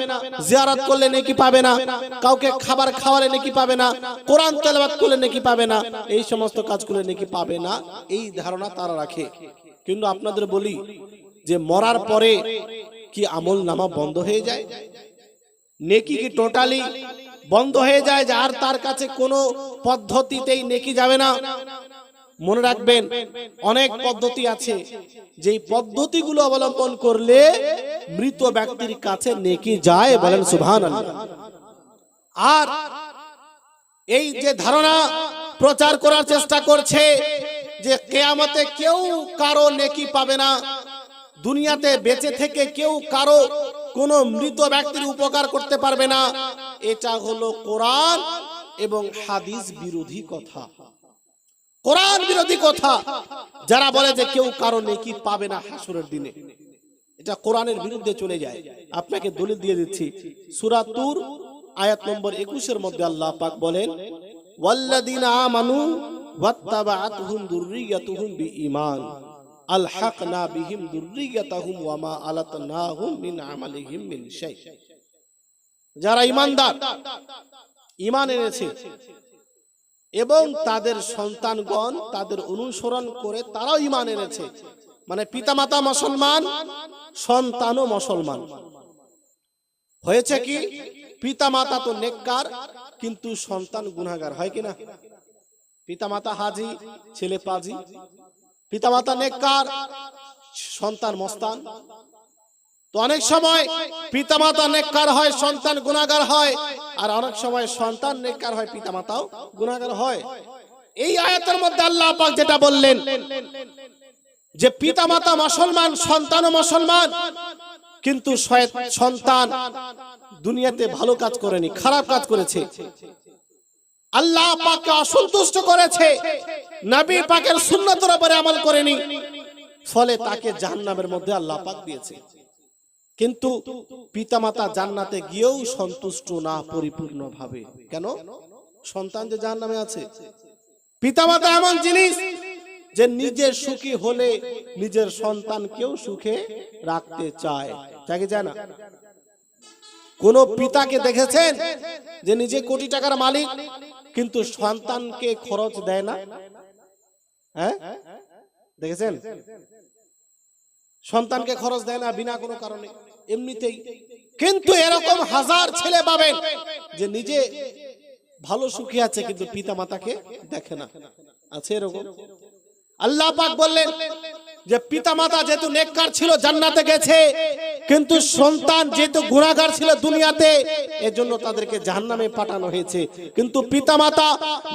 Speaker 1: জিয়ারত করলে নেকি পাবে না, কাউকে খাবার খাওয়ালে নেকি পাবে না, কোরআন তেলাওয়াত করলে নেকি পাবে না, এই সমস্ত কাজ করলে নেকি পাবে না, এই ধারণা তারা রাখে। কিন্তু আপনাদের বলি যে মরার পরে কি আমল নামা বন্ধ হয়ে যায়? নেকি কি টোটালি বন্ধ হয়ে যায় যে আর তার কাছে কোনো পদ্ধতিতেই নেকি যাবে না? মনে রাখবেন অনেক পদ্ধতি আছে, যেই পদ্ধতিগুলো অবলম্বন করলে মৃত ব্যক্তির কাছে নেকি যায়, বলেন সুবহানাল্লাহ। আর এই যে ধারণা প্রচার করার চেষ্টা করছে যে কিয়ামতে কেউ কারো নেকি পাবে না, দুনিয়াতে বেঁচে থেকে কেউ কারো কোন মৃত ব্যক্তির উপকার করতে পারবে না, এটা হলো কোরআন এবং হাদিস বিরোধী কথা। কোরআন বিরোধী কথা যারা বলে যে কেউ কারো নেকি পাবে না হাসরের দিনে, এটা কোরআনের বিরুদ্ধে চলে যায়। আপনাকে দলিল দিয়ে দিচ্ছি, সূরা তুর আয়াত নম্বর 21 মধ্যে আল্লাহ পাক বলেন, ওয়াল্লাযীনা আমানু ওয়াত্তাবাআতহুম যুররিয়াতুহুম বিঈমান আলহাকনা বিহিম যুররিয়াতাহুম ওয়া মা আলাতনাহুম মিন আমালিহিম মিন শাই। যারা ঈমানদার, ঈমান এনেছে এবং তাদের সন্তানগণ তাদের অনুসরণ করে তারাও ঈমান এনেছে, মানে পিতামাতা মুসলমান, সন্তানও মুসলমান, হয়েছে কি পিতামাতা তো নেককার কিন্তু সন্তান গুনাহগার, হয় কিনা? পিতামাতা হাজি, ছেলে পাজি, পিতামাতা নেককার, সন্তান মস্তান। তো অনেক সময় পিতামাতা নেককার হয়, সন্তান গুনাহগার হয়, আর অনেক সময় সন্তান নেককার হয়, পিতামাতাও গুনাহগার হয়। এই আয়াতের মধ্যে আল্লাহ পাক যেটা বললেন যে পিতামাতা মুসলমান, সন্তানও মুসলমান, কিন্তু সন্তান দুনিয়াতে ভালো কাজ করেনি, খারাপ কাজ করেছে, আল্লাহ পাককে অসন্তুষ্ট করেছে, নবী পাকের সুন্নতের উপরে আমল করেনি, ফলে তাকে জাহান্নামের মধ্যে আল্লাহ পাক দিয়েছে। কিন্তু পিতামাতা জান্নাতে গিয়েও সন্তুষ্ট না পরিপূর্ণভাবে। কেন? সন্তান যে জাহান্নামে আছে। পিতামাতা এমন জিনিস যে নিজের সুখী হলে নিজের সন্তানকেও সুখে রাখতে চায়, তাকে যায় না? কোন পিতাকে দেখেছেন যে নিজে কোটি টাকার মালিক কিন্তু সন্তানকে খরচ দেয় না? হ্যাঁ, দেখেছেন? সন্তানকে খরচ দেয় না বিনা কোনো কারণে, এমনিতেই। কিন্তু এরকম হাজার ছেলে পাবেন যে নিজে ভালো সুখী আছে কিন্তু পিতা মাতাকে দেখে না, আছে এরকম। আল্লাহ পাক বললেন যে পিতামাতা যেহেতু নেককার ছিল জান্নাতে গেছে, কিন্তু সন্তান যেহেতু গুনাহগার ছিল দুনিয়াতে, এজন্য তাদেরকে জাহান্নামে পাঠানো হয়েছে। কিন্তু পিতামাতা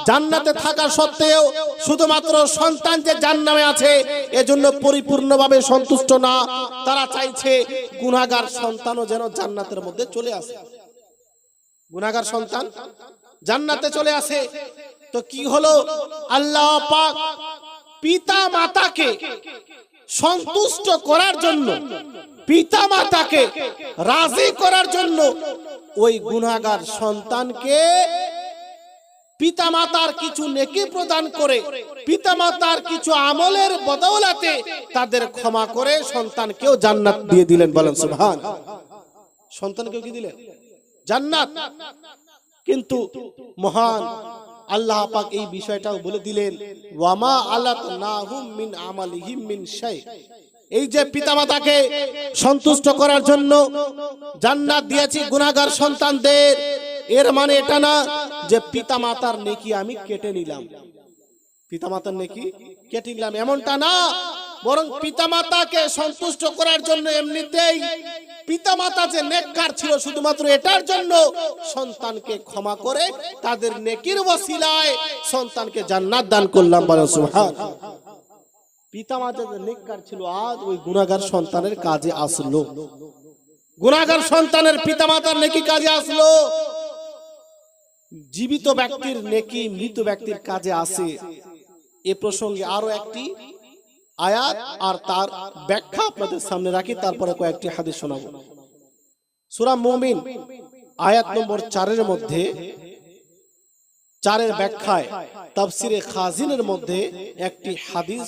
Speaker 1: জান্নাতে থাকা সত্ত্বেও শুধুমাত্র সন্তান যে জাহান্নামে আছে এজন্য পরিপূর্ণভাবে সন্তুষ্ট না, তারা চাইছে গুনাহগার সন্তানও যেন জান্নাতের মধ্যে চলে আসে, গুনাহগার সন্তান জান্নাতে চলে আসে। তো কি হলো, আল্লাহ পাক পিতা মাতাকে সন্তুষ্ট করার জন্য, পিতা মাতাকে রাজি করার জন্য ওই গুনাহগার সন্তানকে পিতামাতার কিছু নেকি প্রদান করে, পিতামাতার কিছু আমলের বদৌলতে তাদের ক্ষমা করে সন্তানকেও জান্নাত দিয়ে দিলেন, বলেন সুবহান। সন্তানকেও কি দিলেন? জান্নাত। কিন্তু মহান আল্লাহ পাক এই বিষয়টাও বলে দিলেন, ওয়ামা আলাতনাহুম মিন আমালিহিম মিন শাই। এই যে পিতামাতাকে সন্তুষ্ট করার জন্য জান্নাত দিয়েছি গুনাহগার সন্তানদের, এর মানে এটা না যে পিতামাতার নেকি আমি কেটে নিলাম, পিতামাতার নেকি কেটে নিলাম, এমনটা না। বরং পিতামাতাকে সন্তুষ্ট করার জন্য এমনিতেই পিতামাতা যে নেককার ছিল শুধুমাত্র এটার জন্য সন্তানকে ক্ষমা করে তাদের নেকির ওসিলায় সন্তানকে জান্নাত দান করলাম, বলেন সুবহান। পিতামাতা যে নেককার ছিল আজ ওই গুনাহগার সন্তানের কাজে আসলো, গুনাহগার সন্তানের পিতামাতার নেকি কাজে আসলো। জীবিত ব্যক্তির নেকি মৃত ব্যক্তির কাজে আসে। এ প্রসঙ্গে আরো একটি আয়াত আর তার ব্যাখ্যা আপনাদের সামনে রাখি, তারপরে কয়েকটি হাদিস শোনাবো। সূরা মুমিন আয়াত নম্বর 4 এর মধ্যে, 4 এর ব্যাখ্যায় তাফসিরে খাজিনের মধ্যে একটি হাদিস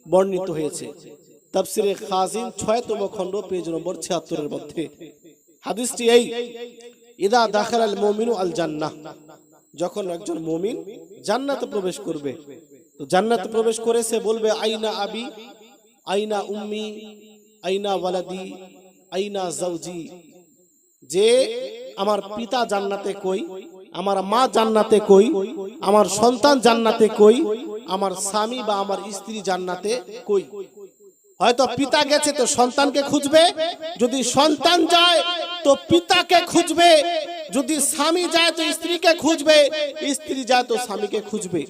Speaker 1: বর্ণিত হয়েছে। তাফসিরে খাজিন 6তম খণ্ড পেজ নম্বর 76 এর মধ্যে হাদিসটি এই, ইদা দাখালাল মুমিনু আল জান্নাহ, যখন একজন মুমিন জান্নাতে প্রবেশ করবে, তো জান্নাতে প্রবেশ করে সে বলবে, আইনা আবি আইনা উম্মি আইনা ওয়ালাদি আইনা জাওজি, যে আমার পিতা জান্নাতে কই, আমার মা জান্নাতে কই, আমার সন্তান জান্নাতে কই, আমার স্বামী বা আমার স্ত্রী জান্নাতে কই। হয়তো পিতা গেছে তো সন্তানকে খুঁজবে, যদি সন্তান যায় তো পিতাকে খুঁজবে, যদি স্বামী যায় তো স্ত্রীকে খুঁজবে, স্ত্রী যায় তো স্বামীকে খুঁজবে।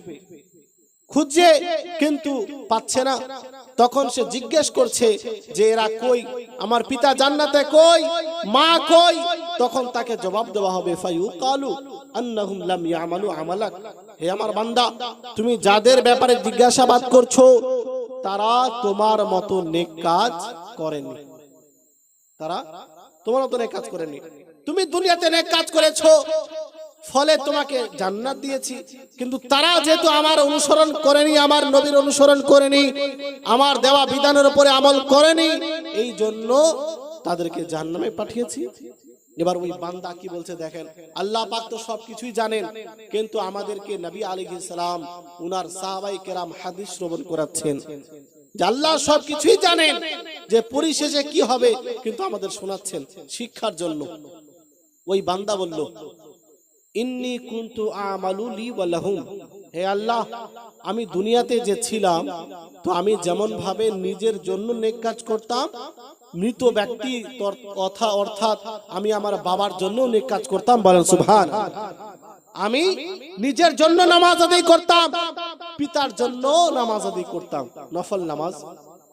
Speaker 1: খুঁজছে কিন্তু পাচ্ছে না, তখন সে জিজ্ঞেস করছে যে এরা কই, আমার পিতা জান্নাতে কই, মা কই? তখন তাকে জবাব দেওয়া হবে ফায়ুকালু আন্নাহুম লাম ইয়ামালু আমালাক, হে আমার বান্দা, তুমি যাদের ব্যাপারে জিজ্ঞাসাবাদ করছো তারা তোমার মতো নেক কাজ করেনি, তারা তোমার মতো নেক কাজ করেনি। তুমি দুনিয়াতে নেক কাজ করেছো, ফলে তোমাকে জান্নাত দিয়েছি, কিন্তু তারা যেহেতু আমার অনুসরণ করেনি, আমার নবীর অনুসরণ করেনি, আমার দেওয়া বিধানের উপরে আমল করেনি, এই জন্য তাদেরকে জাহান্নামে পাঠিয়েছি। এবার ওই বান্দা কি বলছে দেখেন, আল্লাহ পাক তো সবকিছুই জানেন, কিন্তু আমাদেরকে নবী আলাইহিস সালাম উনার সাহাবায়ে কেরাম হাদিস শ্রবণ করাচ্ছেন যে আল্লাহ সবকিছুই জানেন যে পরিশেষে কি হবে, কিন্তু আমাদের শোনাচ্ছেন শিক্ষার জন্য। ওই বান্দা বলল ইন্নী কুনতু আমালু লি ওয়া লাহুম, হে আল্লাহ, আমি দুনিয়াতে যে ছিলাম তো আমি যেমন ভাবে নিজের জন্য নেক কাজ করতাম, মৃত ব্যক্তি অর্থাৎ আমি আমার বাবার জন্য নেক কাজ করতাম, বলেন সুবহান। আমি নিজের জন্য নামাজ আদায় করতাম, পিতার জন্য নামাজ আদায় করতাম, নফল নামাজ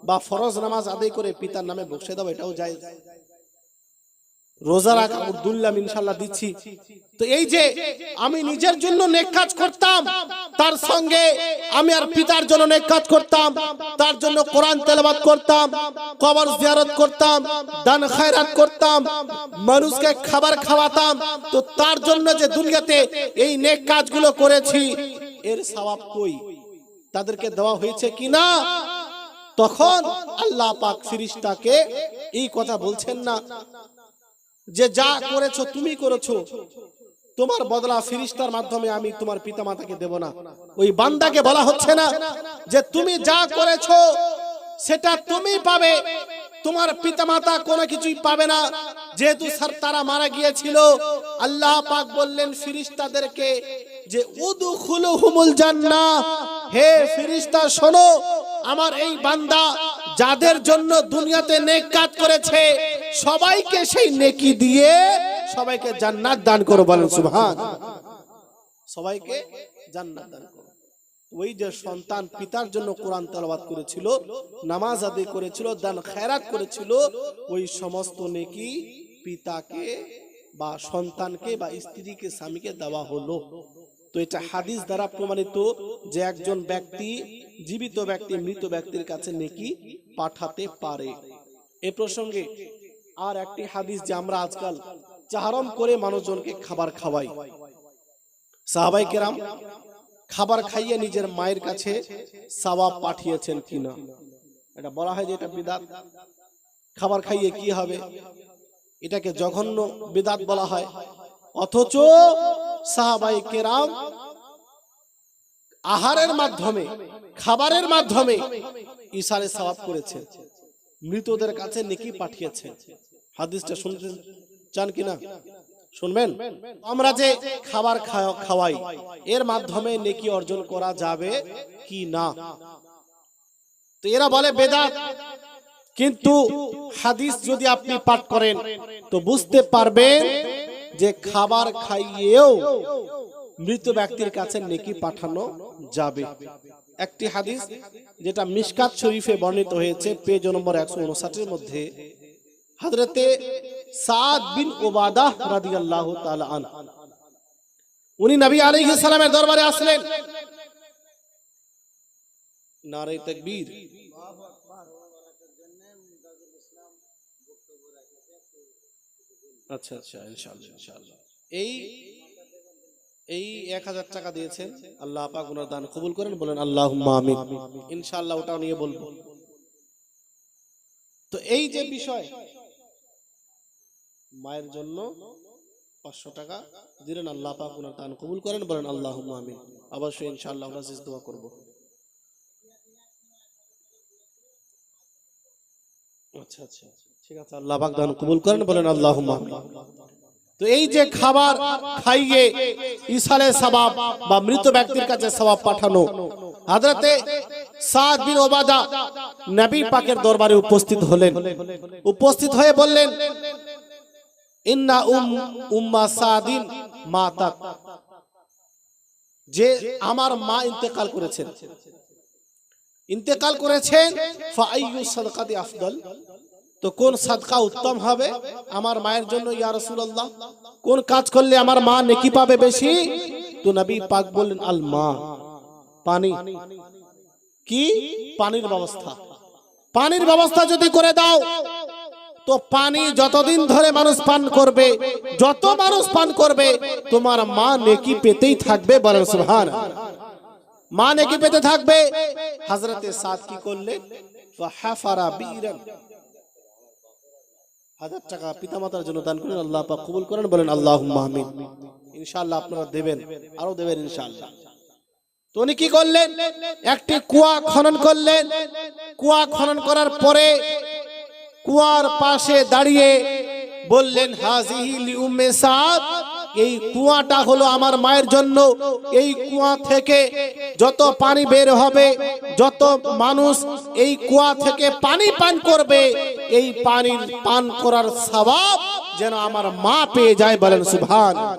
Speaker 1: বা ফরজ নামাজ আদায় করে পিতার নামে বকশে দাও, এটাও জায়েজ। রোজা রাখা উদ্দুল্লাহ ইনশাআল্লাহ দিচ্ছি। তো এই যে আমি নিজের জন্য নেক কাজ করতাম, তার সঙ্গে আমি আর পিতার জন্য নেক কাজ করতাম, তার জন্য কোরআন তেলাওয়াত করতাম, কবর জিয়ারত করতাম, দান খায়রাত করতাম, মানুষকে খাবার খাওয়াতাম, তো তার জন্য যে দুনিয়াতে এই নেক কাজগুলো করেছি এর সওয়াব কই, তাদেরকে দেওয়া হয়েছে কিনা? তখন আল্লাহ পাক ফেরেশতাকে এই কথা বলছেন না যে যা করেছো তুমি করেছো, তোমার বদলা ফেরেশতার মাধ্যমে আমি তোমার পিতামাতাকে দেব না। ওই বান্দাকে বলা হচ্ছে না যে তুমি যা করেছো সেটা তুমি পাবে, তোমার পিতামাতা কোনো কিছুই পাবে না, যেহেতু তারা মারা গিয়েছিল। আল্লাহ পাক বললেন ফেরেশতাদেরকে যে উদখুলুহুমুল জান্নাহ, হে ফেরেশতা শোনো, আমার এই বান্দা যাদের জন্য দুনিয়াতে নেক কাজ করেছে সবাইকে সেই নেকি দিয়ে সবাইকে জান্নাত দান করো, বলেন সুবহান। সবাইকে জান্নাত দান করো। ওই যে সন্তান পিতার জন্য কোরআন তেলাওয়াত করেছিল, নামাজ আদায় করেছিল, দান খায়রাত করেছিল, ওই সমস্ত নেকি পিতাকে বা সন্তানকে বা স্ত্রীকে স্বামীকে দেওয়া হলো। তো এটা হাদিস দ্বারা প্রমাণিত যে একজন ব্যক্তি, জীবিত ব্যক্তি মৃত ব্যক্তির কাছে নেকি পাঠাতে পারে। এ প্রসঙ্গে আর একটি হাদিস যে আমরা আজকাল চাহারম করে মানুষজনকে খাবার খাওয়াই, সাহাবায়ে কেরাম খাবার খাইয়ে নিজের মায়ের কাছে সওয়াব পাঠিয়েছেন কিনা, এটা বলা হয় যে এটা বিদআত। খাবার খাইয়ে কি হবে, এটাকে জঘন্য বিদআত বলা হয়। অথচ সাহাবায়ে কেরাম আহারের মাধ্যমে, খাবারের মাধ্যমে ইসালে সওয়াব করেছেন, মৃতদের কাছে নেকি পাঠিয়েছেন। হাদিসটা শুনতে চান কিনা? শুনবেন। আমরা যে খাবার খাওয়াই এর মাধ্যমে নেকি অর্জন করা যাবে কি না? তো এরা বলে বেদাত, কিন্তু হাদিস যদি আপনি পাঠ করেন তো বুঝতে পারবেন যে খাবার খাইয়েও মৃত ব্যক্তির কাছে নেকি পাঠানো যাবে। একটি হাদিস যেটা মিশকাত শরীফে বর্ণিত হয়েছে পেজ নম্বর 159 মধ্যে, হযরতে সাদ বিন উবাদাহ রাদিয়াল্লাহু তাআলা আনহু, উনি নবী আলাইহিস সালামের দরবারে আসলেন। নারে তাকবীর। আচ্ছা আচ্ছা, ইনশাআল্লাহ ইনশাআল্লাহ। এই 1000 টাকা দিয়েছেন, আল্লাহ পাক ওনার দান কবুল করেন, বলেন আল্লাহুম্মা আমিন। ইনশাআল্লাহ ওটাও নিয়ে বলবো। তো এই যে বিষয়, মায়ের জন্য 500 টাকা দিলেন, আল্লাহ পাক ওনার দান কবুল করেন, বলেন আল্লাহুম্মা আমিন। অবশ্যই ইনশাআল্লাহ আমরা শেষ দোয়া করব। আচ্ছা আচ্ছা, ঠিক আছে, আল্লাহ পাক দান কবুল করেন, বলেন আল্লাহুম্মা আমিন। তো তো এই যে খাবার খাইয়ে ইসালে সওয়াব বা মৃত ব্যক্তির কাছে সওয়াব পাঠানো, হযরতে সাদ বিন ওবাদা নবী পাকের দরবারে উপস্থিত হলেন। উপস্থিত হয়ে বললেন, ইন্না উম্মা সাদিন মাতাত, যে আমার মা ইন্তেকাল করেছেন। ইন্তেকাল করেছেন, ফাআইয়ু সাদকাতি আফদল, তো কোন সাদকা উত্তম হবে আমার মায়ের জন্য ইয়া রাসূলুল্লাহ? কোন কাজ করলে আমার মা নেকি পাবে বেশি? তো নবী পাক বললেন, আল মা, পানি। কি? পানির ব্যবস্থা। পানির ব্যবস্থা যদি করে দাও, তো পানি যতদিন ধরে মানুষ পান করবে, যত মানুষ পান করবে, তোমার মা নেকি পেতেই থাকবে। বলেন সুবহানাল্লাহ। মা নেকি পেতে থাকবে। হযরতে সাদ কি করলেন? ফাহাফারা বিরান, 1000 টাকা পিতামাতার জন্য দান করেন, আল্লাহ পাক কবুল করেন। বলেন আল্লাহুম্মা আমিন। ইনশাআল্লাহ আপনারা দেবেন, আরো দেবেন ইনশাআল্লাহ। তো উনি কি করলেন? একটি কুয়া খনন করলেন। কুয়া খনন করার পরে কুয়ার পাশে দাঁড়িয়ে বললেন, হাজিহি লি উম্মে সাদ, এই কুয়াটা হলো আমার মায়ের জন্য। এই কুয়া থেকে যত পানি বের হবে, যত মানুষ এই কুয়া থেকে পানি পান করবে, এই পানির পান করার সওয়াব যেন আমার মা পেয়ে যায়। বলেন সুবহানাল্লাহ।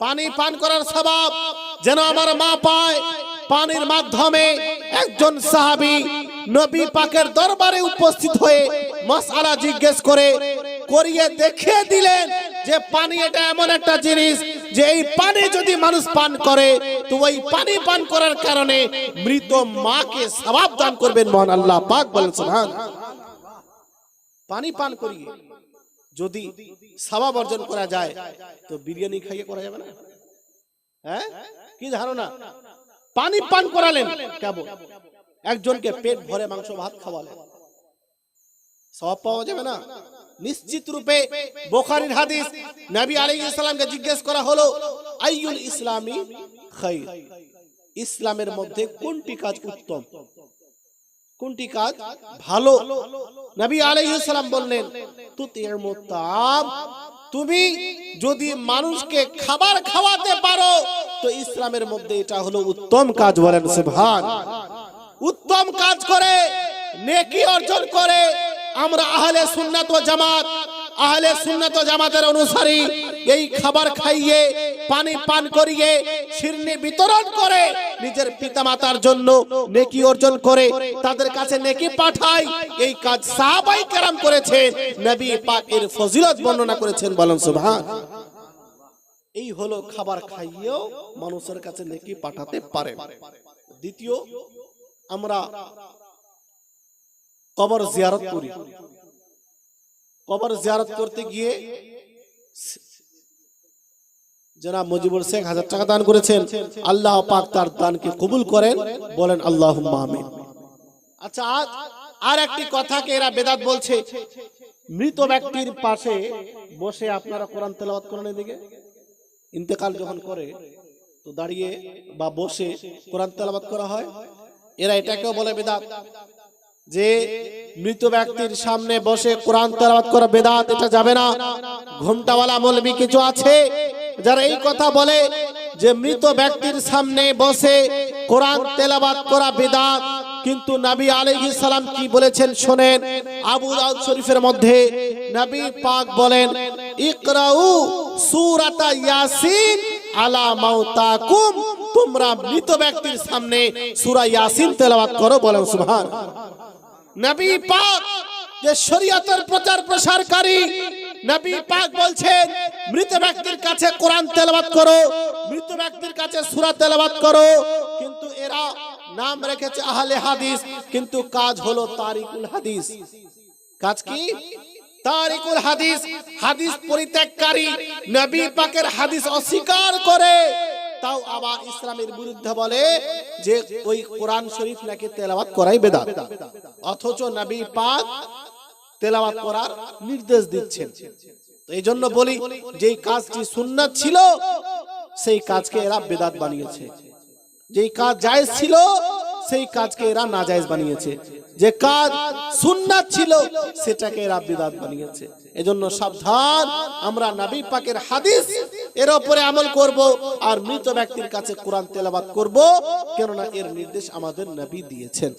Speaker 1: পানি পান করার সওয়াব যেন আমার মা পায়। পানির মাধ্যমে একজন সাহাবী নবী পাকের দরবারে উপস্থিত হয়ে মাসআলা জিজ্ঞেস করিয়ে দেখিয়ে দিলেন যে পানি এটা এমন একটা জিনিস যে এই পানি যদি মানুষ পান করে, তো ওই পানি পান করার কারণে মৃত মাকে সওয়াব দান করবেন মহান আল্লাহ পাক। বলেন সুবহানাল্লাহ। পানি পান করিয়ে যদি সওয়াব অর্জন করা যায়, তো বিরিয়ানি খাইয়ে করা যাবে না? হ্যাঁ, কি ধারণা? পানি পান করালেন, কেবল একজনকে পেট ভরে মাংস ভাত খাওয়ালেন, সওয়াব পাওয়া যাবে না? নিশ্চিত রূপে। বুখারীর হাদিস, নবী আলাইহিস সালামকে জিজ্ঞেস করা হলো, আইয়ুল ইসলামি খায়র, ইসলামের মধ্যে কোনটি কাজ উত্তম, কোনটি কাজ ভালো? নবী আলাইহিস সালাম বললেন, তুতির মুতাম, তুমি যদি মানুষকে খাবার খাওয়াতে পারো, তো ইসলামের মধ্যে এটা হলো উত্তম কাজ। বলেন সুবহানাল্লাহ। উত্তম কাজ করে নেকি অর্জন করে আমরা আহলে সুন্নাত ওয়াল জামাত, আহলে সুন্নাত ওয়াল জামাতের অনুসারী এই খাবার খাইয়ে পানি পান করিয়ে শিরনি বিতরণ করে নিজের পিতামাতার জন্য নেকি অর্জন করে তাদের কাছে নেকি পাঠায়। এই কাজ সাহাবায়ে কেরাম করেছেন, নবী পাক এর ফজিলত বর্ণনা করেছেন। বলেন সুবহানাল্লাহ। এই হলো খাবার খাইয়েও মানুষের কাছে নেকি পাঠাতে পারে। দ্বিতীয়, আমরা কবর জিয়ারত করি। কবর জিয়ারত করতে গিয়ে জনাব মুজিবুর শেখ 1000 টাকা দান করেছেন, আল্লাহ পাক তার দানকে কবুল করেন। বলেন আল্লাহুম্মা আমিন। আচ্ছা, আর একটি কথাকে এরা বেদাত বলছে, মৃত ব্যক্তির পাশে বসে আপনারা কোরআন তেলাওয়াত করেন। এদিকে ইন্তেকাল যখন করে, তো দাঁড়িয়ে বা বসে কোরআন তেলাওয়াত করা হয়। এরা এটাকেও বলে বেদাত, যে মৃত ব্যক্তির সামনে বসে কোরআন তেলাওয়াত করা বেদাত, এটা যাবে না। ঘোমটাওয়ালা মৌলবী কিছু আছে যারা এই কথা বলে যে মৃত ব্যক্তির সামনে বসে কোরআন তেলাওয়াত করা বেদাত। কিন্তু নবী আলাইহিস সালাম কি বলেছেন শোনেন। আবু দাউদ শরীফের মধ্যে নবী পাক বলেন, ইকরাউ সূরাতা ইয়াসিন আলা মাউতাকুম, তোমরা মৃত ব্যক্তির সামনে সূরা ইয়াসিন তেলাওয়াত করো। বলেন সুবহানাল্লাহ। নবী পাক যে শরীয়তের প্রচার প্রসারকারী, নবী পাক বলছেন মৃত ব্যক্তির কাছে কোরআন তেলাওয়াত করো, মৃত ব্যক্তির কাছে সূরা তেলাওয়াত করো। কিন্তু এরা নাম রেখেছে আহলে হাদিস, কিন্তু কাজ হলো তারিকুল হাদিস। কাজ কি? তারিকুল হাদিস। হাদিস পরিত্যাগকারী, নবী পাকের হাদিস অস্বীকার করে, তাও আবার ইসলামের বিরুদ্ধে বলে যে ওই কোরআন শরীফ নাকি তেলাওয়াত করাই বেদাত, অথচ নবী পাক তেলাওয়াত করার নির্দেশ দিচ্ছেন। তো এই জন্য বলি, যেই কাজটি সুন্নাত ছিল সেই কাজকে এরা বেদাত বানিয়েছে, যেই কাজ জায়েজ ছিল সেই কাজকে এরা নাজায়েজ বানিয়েছে, যে কাজ সুন্নাত ছিল সেটাকে এরা বিদআত বানিয়েছে। এজন্য সাবধান, আমরা নবী পাকের হাদিস এর উপরে আমল করব আর মৃত ব্যক্তির কাছে কোরআন তেলাওয়াত করব, কেননা এর নির্দেশ আমাদের নবী দিয়েছেন।